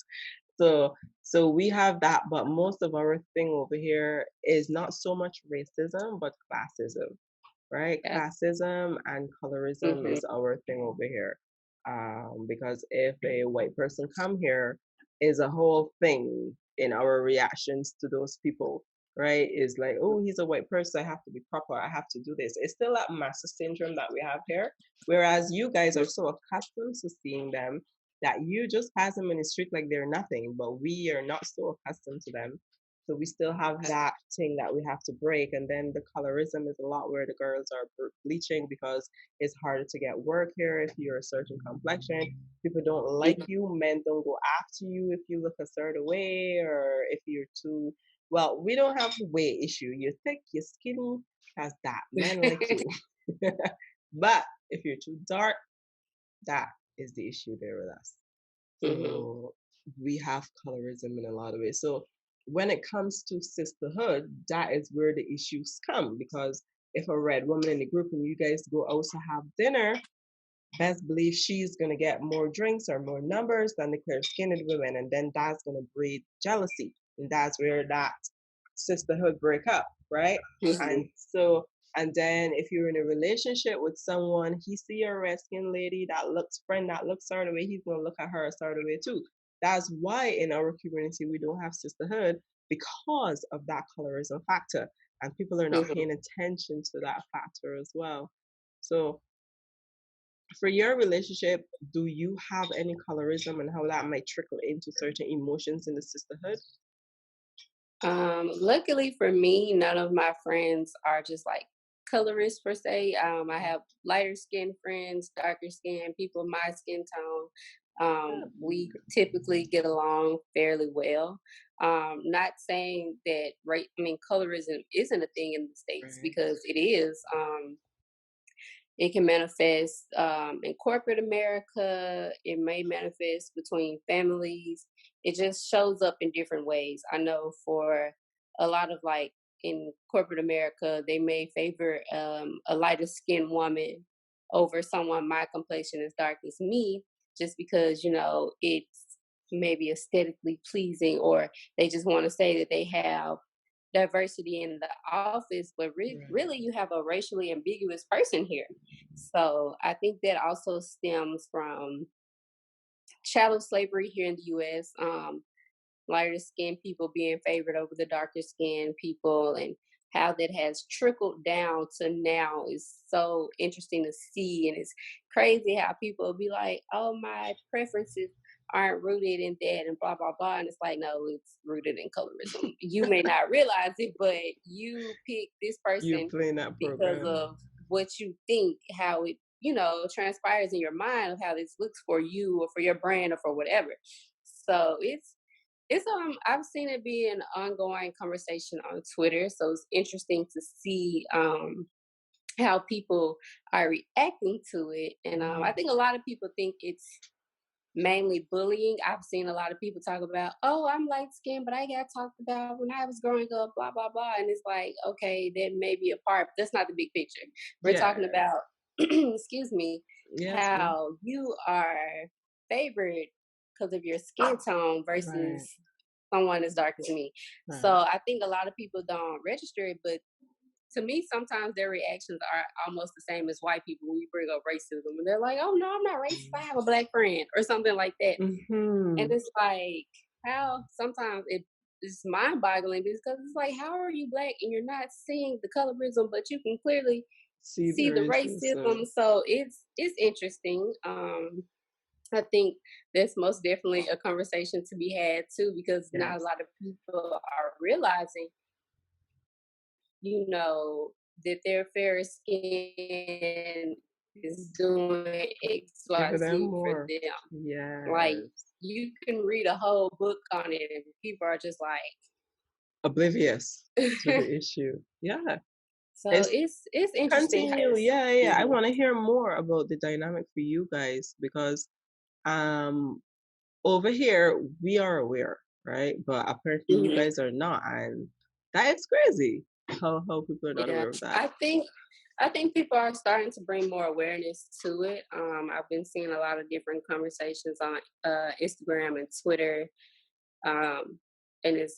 So so we have that, but most of our thing over here is not so much racism, but classism, right? Yeah. Classism and colorism Hmm. is our thing over here. Because if a white person come here, is a whole thing in our reactions to those people, right? Is like, oh, he's a white person, I have to be proper, I have to do this. It's still that master syndrome that we have here. Whereas you guys are so accustomed to seeing them that you just pass them in the street like they're nothing, but we are not so accustomed to them. So we still have that thing that we have to break. And then the colorism is a lot where the girls are bleaching because it's harder to get work here if you're a certain complexion. People don't like you. Men don't go after you if you look a certain way or if you're too, well, we don't have the weight issue. You're thick, you're skinny, that's that. Men like you. But if you're too dark, that is the issue there with us. Hmm. So we have colorism in a lot of ways. So when it comes to sisterhood, that is where the issues come because if a red woman in the group and you guys go out to have dinner, best believe she's gonna get more drinks or more numbers than the clear skinned women, and then that's gonna breed jealousy. And that's where that sisterhood break up, right? And Hmm. so and then if you're in a relationship with someone, he see a red skinned lady that looks certain way, he's gonna look at her a certain way too. That's why in our community we don't have sisterhood because of that colorism factor. And people are not Hmm. paying attention to that factor as well. So for your relationship, do you have any colorism and how that might trickle into certain emotions in the sisterhood? Luckily for me, none of my friends are just like colorists per se. I have lighter skin friends, darker skin, people my skin tone. Yeah. We typically get along fairly well. Not saying that colorism isn't a thing in the States Right. because it is. It can manifest in corporate America. It may manifest between families. It just shows up in different ways. I know for a lot of like in corporate America, they may favor a lighter skinned woman over someone my complexion as dark as me, just because it's maybe aesthetically pleasing, or they just want to say that they have diversity in the office, but Right. really you have a racially ambiguous person here. So I think that also stems from chattel slavery here in the US. Lighter skinned people being favored over the darker skinned people, and how that has trickled down to now is so interesting to see. And it's crazy how people will be like, oh, my preferences aren't rooted in that and blah blah blah, and it's like, no, it's rooted in colorism. You may not realize it, but you pick this You person playing that because program. of what you think, how it, transpires in your mind of how this looks for you or for your brand or for whatever. So it's I've seen it be an ongoing conversation on Twitter, so it's interesting to see how people are reacting to it. And I think a lot of people think it's mainly bullying. I've seen a lot of people talk about, oh, I'm light skinned, but I got talked about when I was growing up, blah, blah, blah. And it's like, okay, that may be a part, but that's not the big picture. We're talking about, excuse me, Yes, how you are favored because of your skin tone right. versus someone as dark as me. Right. So I think a lot of people don't register it, but to me, sometimes their reactions are almost the same as white people when you bring up racism. And they're like, oh, no, I'm not racist. I have a black friend or something like that. Mm-hmm. And it's like, how sometimes it's mind boggling because it's like, how are you black and you're not seeing the colorism, but you can clearly see the racism. So it's interesting. I think that's most definitely a conversation to be had too, because not a lot of people are realizing, that their fair skin is doing XYZ for them. Yeah. Like, you can read a whole book on it and people are just like oblivious to the issue. Yeah. So it's interesting. Continue. Yeah. I want to hear more about the dynamic for you guys because over here we are aware, right? But apparently you guys are not, and that is crazy. How people are not aware of that. I think people are starting to bring more awareness to it. I've been seeing a lot of different conversations on Instagram and Twitter, and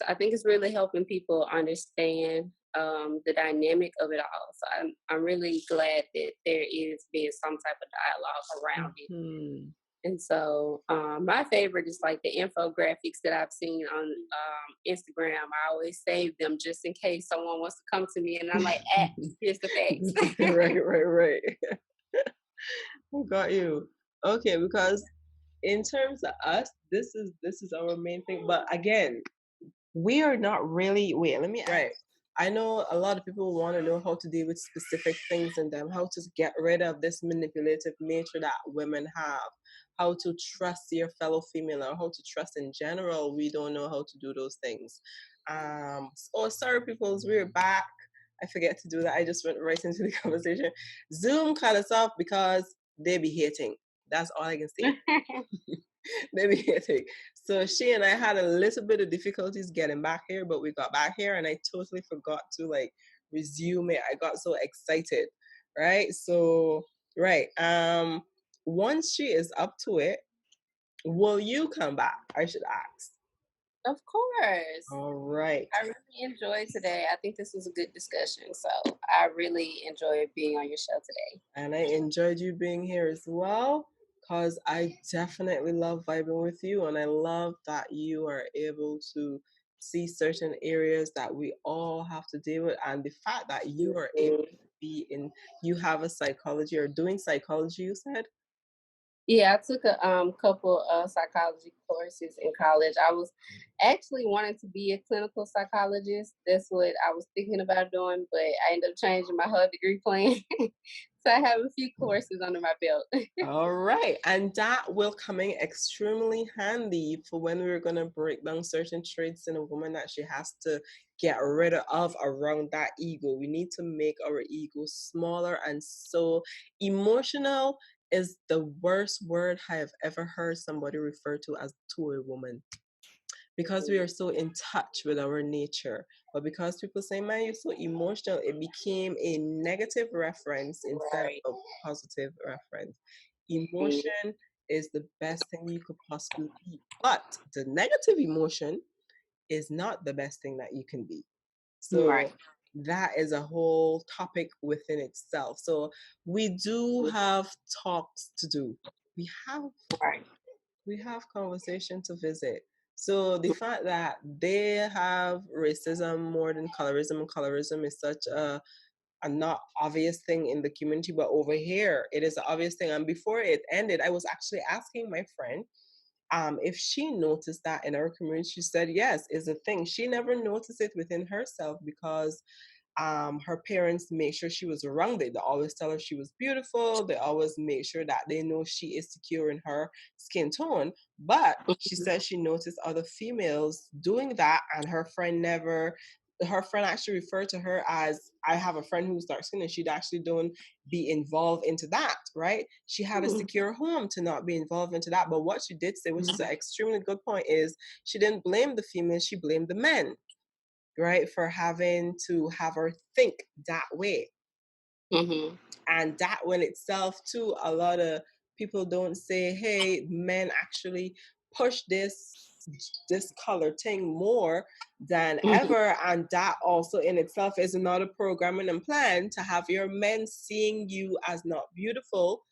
I think it's really helping people understand the dynamic of it all. So I'm really glad that there is being some type of dialogue around it. And so my favorite is like the infographics that I've seen on Instagram. I always save them just in case someone wants to come to me and I'm like, here's the facts. Right. I got you. Okay, because in terms of us, this is our main thing. But again, we are not really, let me ask. I know a lot of people want to know how to deal with specific things in them, how to get rid of this manipulative nature that women have, how to trust your fellow female, or how to trust in general. We don't know how to do those things. Sorry, peoples, we're back. I forget to do that. I just went right into the conversation. Zoom cut us off because they be hating. That's all I can say. They be hating. So she and I had a little bit of difficulties getting back here, but we got back here and I totally forgot to resume it. I got so excited, right? So, right. Once she is up to it, will you come back? I should ask. Of course. All right. I really enjoyed today. I think this was a good discussion. So I really enjoyed being on your show today. And I enjoyed you being here as well, because I definitely love vibing with you. And I love that you are able to see certain areas that we all have to deal with. And the fact that you are able to be you have a psychology or doing psychology, you said? Yeah, I took a couple of psychology courses in college. I was actually wanting to be a clinical psychologist. That's what I was thinking about doing, but I ended up changing my whole degree plan. So I have a few courses under my belt. All right. And that will come in extremely handy for when we're going to break down certain traits in a woman that she has to get rid of around that ego. We need to make our ego smaller. And so emotional is the worst word I have ever heard somebody refer to as to a woman, because we are so in touch with our nature. But because people say, man, you're so emotional, it became a negative reference instead of a positive reference. Emotion is the best thing you could possibly be. But the negative emotion is not the best thing that you can be. So that is a whole topic within itself. So we do have talks to do. We have conversation to visit. So the fact that they have racism more than colorism, and colorism is such a not obvious thing in the community, but over here it is an obvious thing. And before it ended, I was actually asking my friend if she noticed that in our community. She said yes, is a thing. She never noticed it within herself because her parents made sure she was rounded. They always tell her she was beautiful. They always make sure that they know she is secure in her skin tone. But she said she noticed other females doing that, and her friend never. Her friend actually referred to her as, I have a friend who's dark skinned and she'd actually don't be involved into that, right? She had a secure home to not be involved into that. But what she did say, which is an extremely good point, is she didn't blame the females, she blamed the men, right, for having to have her think that way. And that in itself too, a lot of people don't say, hey, men actually push this color thing more than ever, and that also in itself is another programming and plan to have your men seeing you as not beautiful,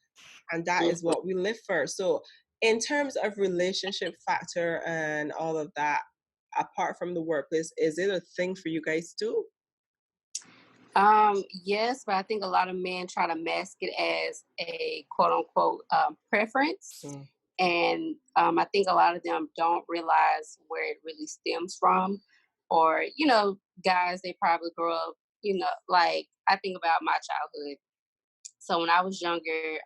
and that is what we live for. So in terms of relationship factor and all of that, apart from the workplace, is it a thing for you guys too? Yes, but I think a lot of men try to mask it as a quote unquote preference. And I think a lot of them don't realize where it really stems from. Or, you know, guys, they probably grow up, you know, like I think about my childhood. So when I was younger,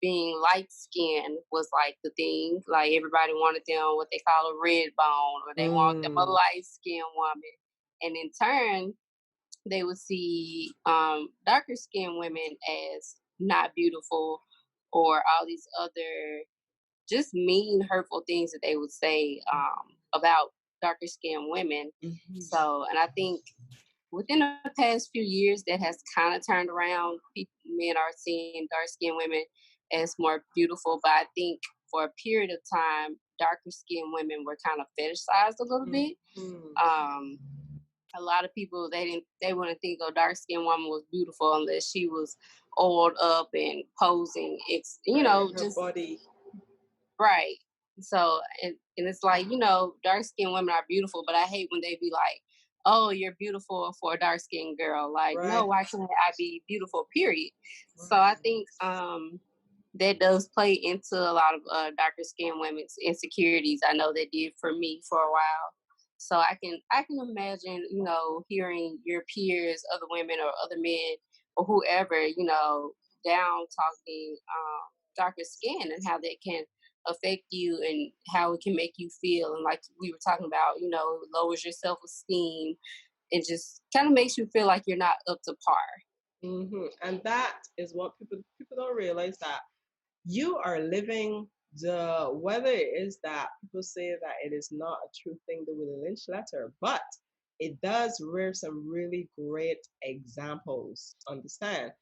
being light skinned was like the thing. Like everybody wanted them what they call a red bone, or they want them a light skinned woman. And in turn, they would see darker skinned women as not beautiful, or all these other just mean, hurtful things that they would say about darker skinned women. So, and I think within the past few years, that has kind of turned around. Men are seeing dark skinned women as more beautiful, but I think for a period of time, darker skinned women were kind of fetishized a little bit. A lot of people, they wouldn't think a dark skinned woman was beautiful unless she was oiled up and posing. It's her just body. Right. So and it's like, you know, dark skinned women are beautiful, but I hate when they be like, oh, you're beautiful for a dark skinned girl. Like, no, why can't I be beautiful, period? So I think that does play into a lot of darker skinned women's insecurities. I know that did for me for a while. So I can imagine, you know, hearing your peers, other women or other men or whoever, you know, down talking darker skin, and how that can affect you and how it can make you feel. And like we were talking about, you know, it lowers your self esteem. It just kind of makes you feel like you're not up to par. And that is what people don't realize, that you are living the, whether it is that people say that it is not a true thing, the Willie Lynch letter, but it does rear some really great examples, understand?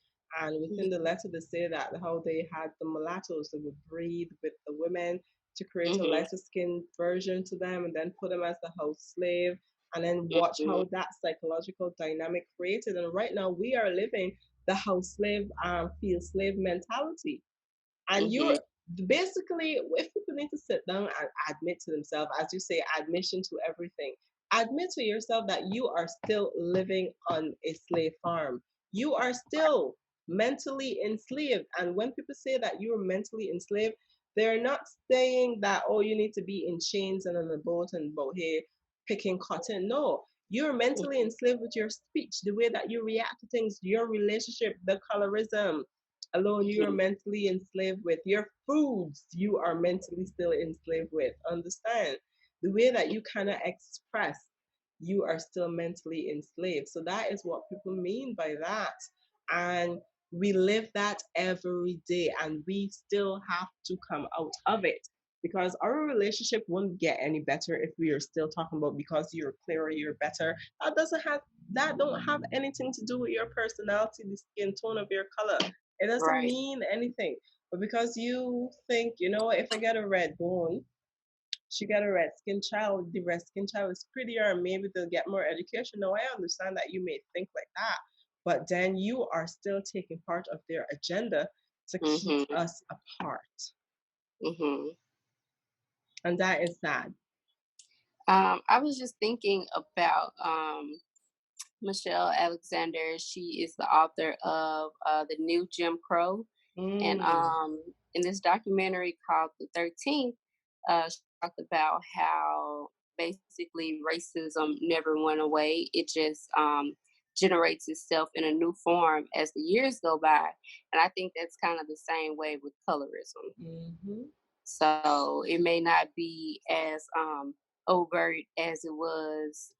And within the letter, they say that how they had the mulattoes that would breed with the women to create a lighter skinned version to them, and then put them as the house slave, and then watch how that psychological dynamic created. And right now, we are living the house slave, field slave mentality. And you're basically, if people need to sit down and admit to themselves, as you say, admission to everything, admit to yourself that you are still living on a slave farm. You are still mentally enslaved. And when people say that you're mentally enslaved, they're not saying that, oh, you need to be in chains and on a boat and out here picking cotton. No, you're mentally enslaved with your speech, the way that you react to things, your relationship, the colorism alone, you are mentally enslaved with your foods. You are mentally still enslaved with. Understand? The way that you kind of express, you are still mentally enslaved. So that is what people mean by that. And we live that every day, and we still have to come out of it, because our relationship won't get any better if we are still talking about because you're clearer, you're better. That don't have anything to do with your personality, the skin tone of your color. It doesn't mean anything. But because you think, you know, if I get a red bone, she got a red skin child, the red skin child is prettier, and maybe they'll get more education. No, I understand that you may think like that, but then you are still taking part of their agenda to keep us apart. And that is sad. I was just thinking about Michelle Alexander. She is the author of The New Jim Crow. And in this documentary called The 13th, she talked about how basically racism never went away. It just generates itself in a new form as the years go by. And I think that's kind of the same way with colorism. Mm-hmm. So it may not be as overt as it was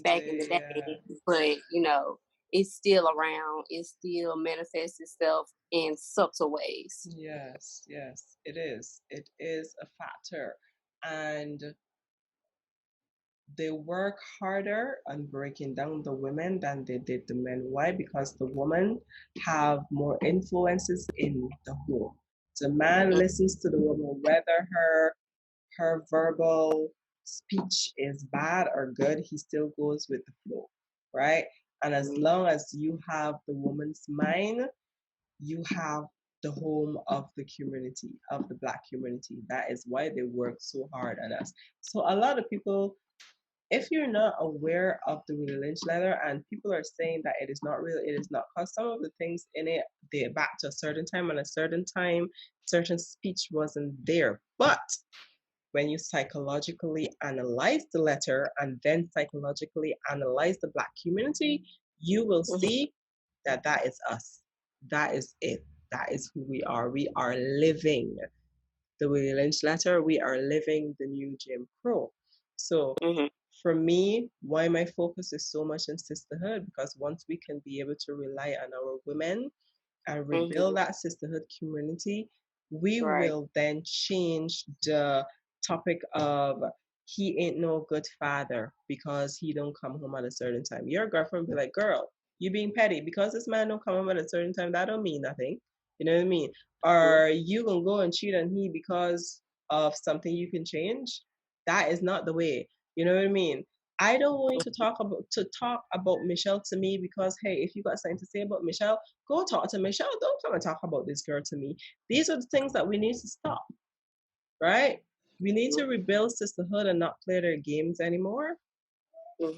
back in the day, but you know, it's still around. It still manifests itself in subtle ways. Yes, yes, it is. It is a factor. And they work harder on breaking down the women than they did the men. Why? Because the women have more influences in the home. The man listens to the woman, whether her verbal speech is bad or good, he still goes with the flow, right? And as long as you have the woman's mind, you have the home of the community, of the Black community. That is why they work so hard on us. So a lot of people, if you're not aware of the Willie Lynch letter and people are saying that it is not real, it is not, because some of the things in it date back to a certain time, and a certain time, certain speech wasn't there. But when you psychologically analyze the letter and then psychologically analyze the Black community, you will see that that is us. That is it. That is who we are. We are living the Willie Lynch letter. We are living the new Jim Crow. So for me, why my focus is so much in sisterhood, because once we can be able to rely on our women and rebuild that sisterhood community, we will then change the topic of he ain't no good father because he don't come home at a certain time. Your girlfriend be like, girl, you being petty because this man don't come home at a certain time. That don't mean nothing. You know what I mean? Or you gonna go and cheat on he because of something you can change? That is not the way. You know what I mean? I don't want you to talk about Michelle to me because hey, if you got something to say about Michelle, go talk to Michelle. Don't come and talk about this girl to me. These are the things that we need to stop, right? We need to rebuild sisterhood and not play their games anymore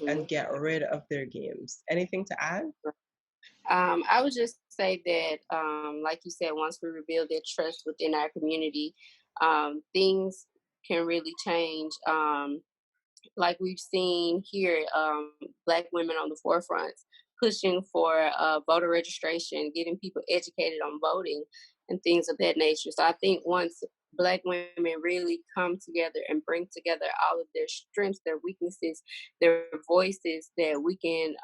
and get rid of their games. Anything to add? I would just say that, like you said, once we rebuild that trust within our community, things can really change. Like we've seen here, Black women on the forefront pushing for voter registration, getting people educated on voting and things of that nature. So I think once Black women really come together and bring together all of their strengths, their weaknesses, their voices, that we can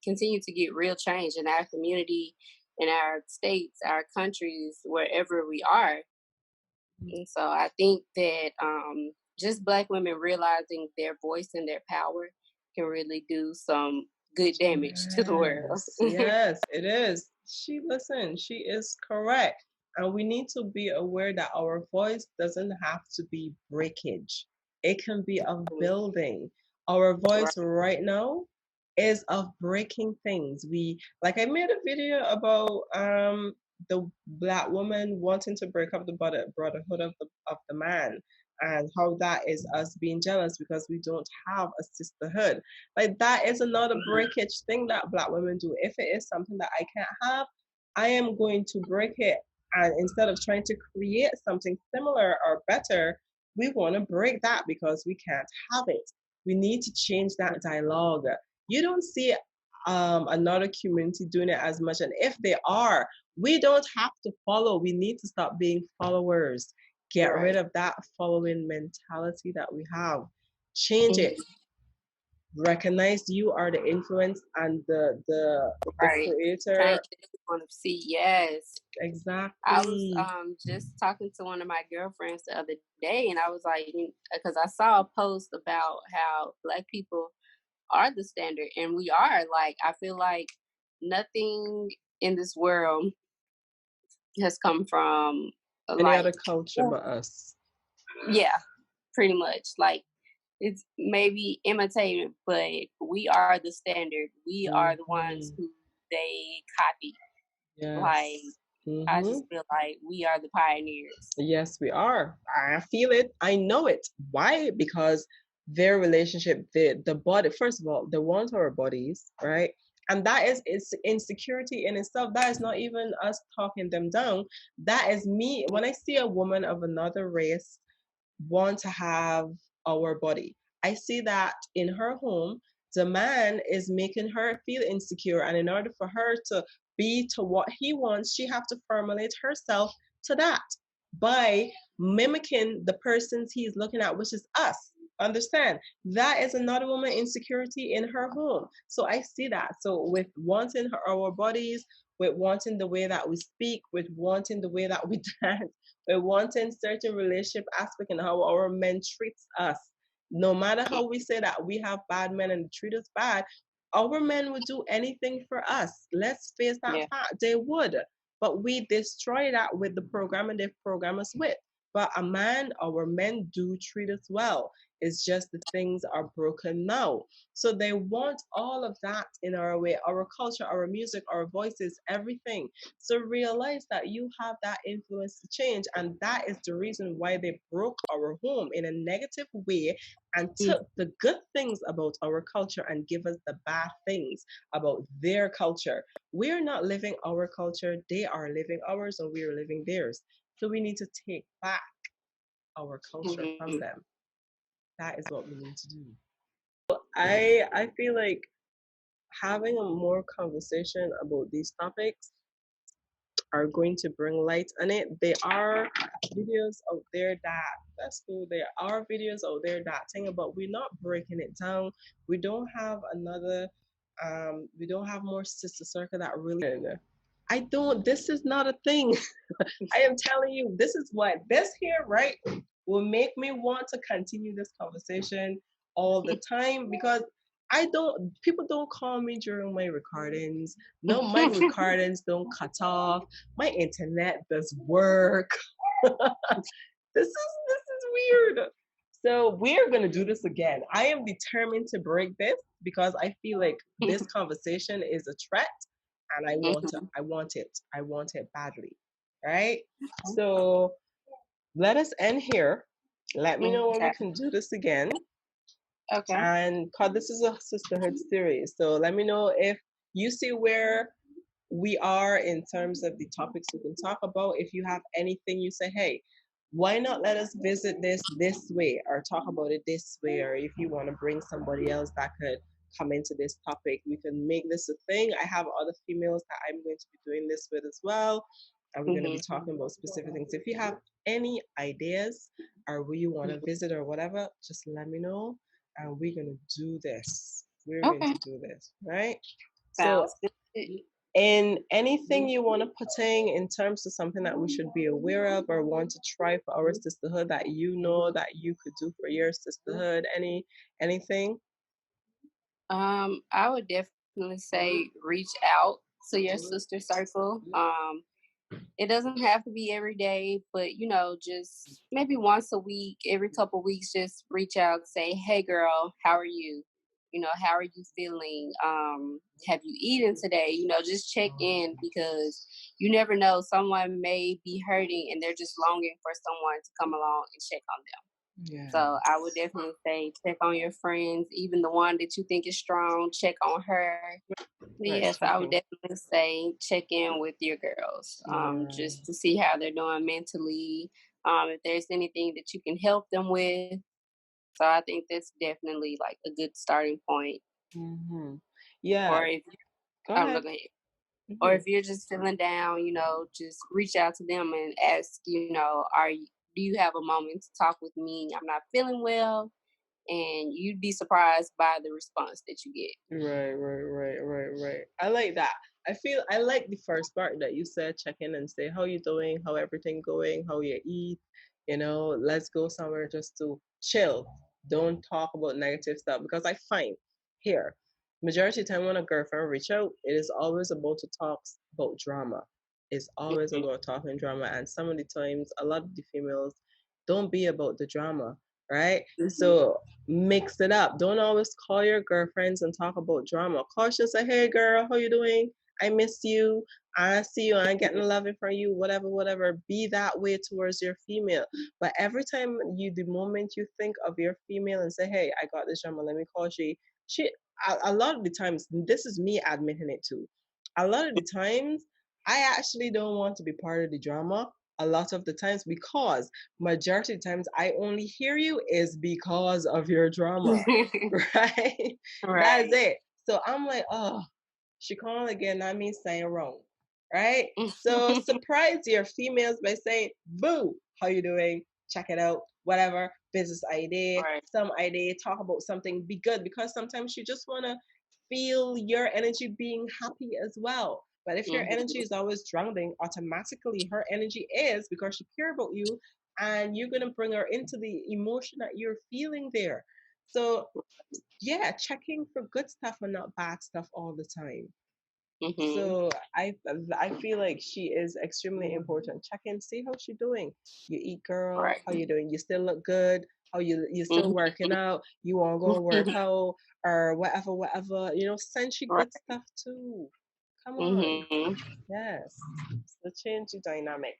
continue to get real change in our community, in our states, our countries, wherever we are. And so I think that just Black women realizing their voice and their power can really do some good damage to the world. Yes, it is. She is correct. And we need to be aware that our voice doesn't have to be breakage. It can be of building. Our voice right now is of breaking things. Like I made a video about the Black woman wanting to break up the brotherhood of the man, and how that is us being jealous because we don't have a sisterhood. Like that is another breakage thing that Black women do. If it is something that I can't have, I am going to break it. And instead of trying to create something similar or better, we want to break that because we can't have it. We need to change that dialogue. You don't see another community doing it as much. And if they are, we don't have to follow. We need to stop being followers. Get rid of that following mentality that we have. Change it. Recognize you are the influence and the creator. Change it want to see. Yes, exactly. I was just talking to one of my girlfriends the other day, and I was like, because I saw a post about how Black people are the standard, and we are. Like, I feel like nothing in this world has come from any other culture but us. Yeah, pretty much. Like, it's maybe imitated, but we are the standard. We are the ones who they copy. Yes. Like, I just feel like we are the pioneers. Yes, we are. I feel it. I know it. Why? Because their relationship, the body, first of all, they want our bodies, right? And that is it's insecurity in itself. That is not even us talking them down. That is me. When I see a woman of another race want to have our body, I see that in her home, the man is making her feel insecure. And in order for her to be to what he wants, she have to formulate herself to that by mimicking the persons he's looking at, which is us. Understand? That is another woman insecurity in her home. So I see that. So with wanting our bodies, with wanting the way that we speak, with wanting the way that we dance, with wanting certain relationship aspect and how our men treats us. No matter how we say that we have bad men and treat us bad, our men would do anything for us. Let's face that fact. They would. But we destroy that with the programming they program us with. But our men do treat us well. It's just the things are broken now. So they want all of that in our way, our culture, our music, our voices, everything. So realize that you have that influence to change. And that is the reason why they broke our home in a negative way and took the good things about our culture and give us the bad things about their culture. We're not living our culture. They are living ours and we are living theirs. So we need to take back our culture from them. That is what we need to do. I feel like having a more conversation about these topics are going to bring light on it. There are videos out there that's cool. There are videos out there that thing about we're not breaking it down. We don't have another we don't have more sister circle that really this is not a thing. I am telling you, this is what this here, right, will make me want to continue this conversation all the time because people don't call me during my recordings. No, my recordings don't cut off. My internet does work. This is weird. So we're gonna do this again. I am determined to break this because I feel like this conversation is a threat and I want it badly. Right? So let us end here. Let me know when we can do this again. Okay. And because this is a sisterhood series, so let me know if you see where we are in terms of the topics we can talk about. If you have anything you say, hey, why not let us visit this way or talk about it this way? Or if you want to bring somebody else that could come into this topic, we can make this a thing. I have other females that I'm going to be doing this with as well. And we're going to be talking about specific things. If you have any ideas or where you want to visit or whatever, just let me know. And we're going to do this. We're going to do this, right? Sounds good. And anything you want to put in terms of something that we should be aware of or want to try for our sisterhood that you know that you could do for your sisterhood, anything? I would definitely say reach out to your sister circle. It doesn't have to be every day, but just maybe once a week, every couple of weeks, just reach out, say, "Hey, girl, how are you? How are you feeling? Have you eaten today? Just check in because you never know. Someone may be hurting and they're just longing for someone to come along and check on them." Yeah. So I would definitely say check on your friends, even the one that you think is strong, check on her. But yes, I would definitely say check in with your girls, just to see how they're doing mentally, if there's anything that you can help them with. So I think that's definitely like a good starting point. Mm-hmm. Yeah. Or if go ahead. Or if you're just feeling down, just reach out to them and ask, do you have a moment to talk with me? I'm not feeling well. And you'd be surprised by the response that you get. Right. I like that. I like the first part that you said, check in and say, how you doing? How everything going? How you eat? Let's go somewhere just to chill. Don't talk about negative stuff because I find here, majority of the time when a girlfriend reach out, it is always about to talk about drama. It's always about talking drama. And some of the times, a lot of the females don't be about the drama, right? So mix it up. Don't always call your girlfriends and talk about drama. Call and say, hey girl, how you doing? I miss you. I see you. I'm getting loving from you. Whatever, whatever. Be that way towards your female. But every time the moment you think of your female and say, "Hey, I got this drama. Let me call she." A lot of the times, this is me admitting it too. A lot of the times, I actually don't want to be part of the drama. A lot of the times, because majority of the times I only hear you is because of your drama, right? That is it. So I'm like, oh, she calling again, that means saying wrong, right? So surprise your females by saying, boo, how you doing? Check it out, whatever, business idea, Right. some idea, talk about something, be good, because sometimes you just want to feel your energy being happy as well. But if your energy is always drowning, automatically her energy is, because she care about you, and you're going to bring her into the emotion that you're feeling there. So yeah, checking for good stuff and not bad stuff all the time. So I feel like she is extremely important. Check in, see how she doing. You eat, girl. Right. How you doing? You still look good. How you still working out? You want to go work out or whatever, whatever. You know, send she Right. good stuff too. Come on. Yes. So change the dynamic.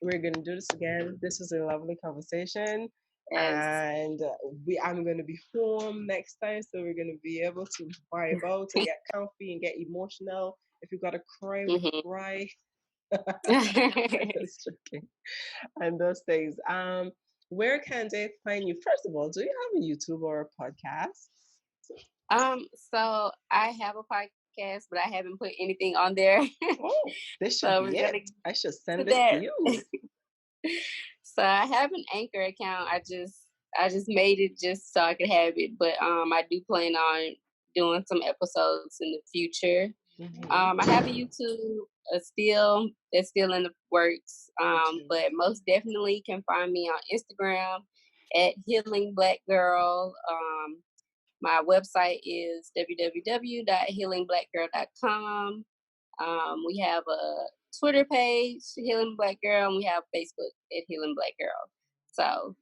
We're gonna do this again. This was a lovely conversation, Yes. and I'm gonna be home next time, so we're gonna be able to vibe out and get comfy and get emotional. If you gotta cry, we cry. Just joking. And those things. Where can they find you? First of all, do you have a YouTube or a podcast? So I have a podcast, but I haven't put anything on there. Oh, this should So be we're it. gonna I should to send this to that. you. So I have an Anchor account. I just made it just so I could have it, but I do plan on doing some episodes in the future. I have a YouTube that's still in the works. But most definitely can find me on Instagram at HealingBlackgGirl. My website is www.healingblackgirl.com. We have a Twitter page, Healing Black Girl, and we have Facebook at Healing Black Girl. So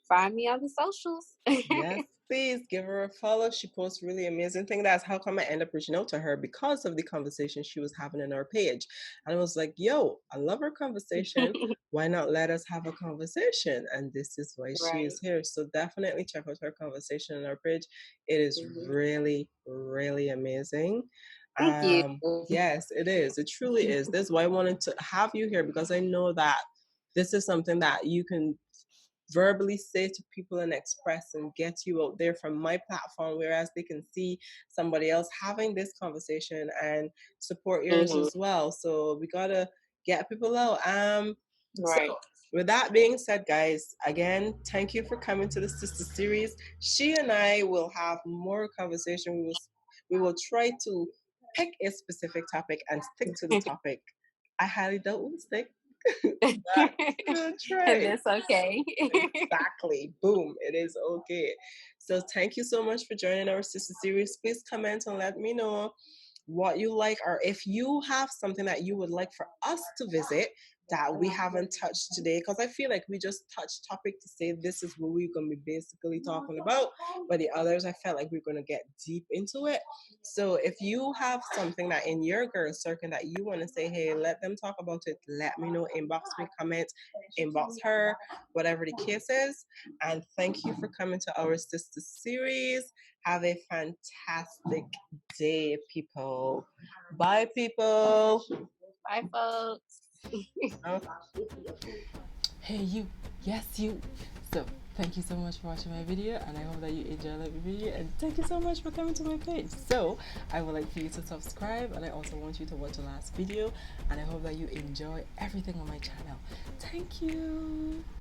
find me on the socials. Yes, please give her a follow. She posts really amazing thing. That's how come I end up reaching out to her, because of the conversation she was having in our page. And I was like, yo, I love her conversation. Why not let us have a conversation? And this is why she is here. So definitely check out her conversation on our page. It is really, really amazing. Thank you. Yes, it is. It truly is. That's why I wanted to have you here, because I know that this is something that you can verbally say to people and express and get you out there from my platform, whereas they can see somebody else having this conversation and support yours as well. So we gotta get people out. So with that being said, guys, again, thank you for coming to the Sister Series. She and I will have more conversation. We will try to pick a specific topic and stick to the topic. I highly doubt we'll stick. That's try. And that's okay. Exactly. Boom. It is okay. So thank you so much for joining our Sister Series. Please comment and let me know what you like, or if you have something that you would like for us to visit that we haven't touched today, because I feel like we just touched topic to say this is what we're going to be basically talking about, but the others I felt like we're going to get deep into it. So if you have something that in your girl circle that you want to say, hey, let them talk about it, let me know. Inbox me, comment, inbox her, whatever the case is. And thank you for coming to our Sister Series. Have a fantastic day, people. Bye, people. Bye, folks. Hey, you. Yes, you. So, thank you so much for watching my video, and I hope that you enjoyed the video, and thank you so much for coming to my page. So, I would like for you to subscribe, and I also want you to watch the last video, and I hope that you enjoy everything on my channel. Thank you.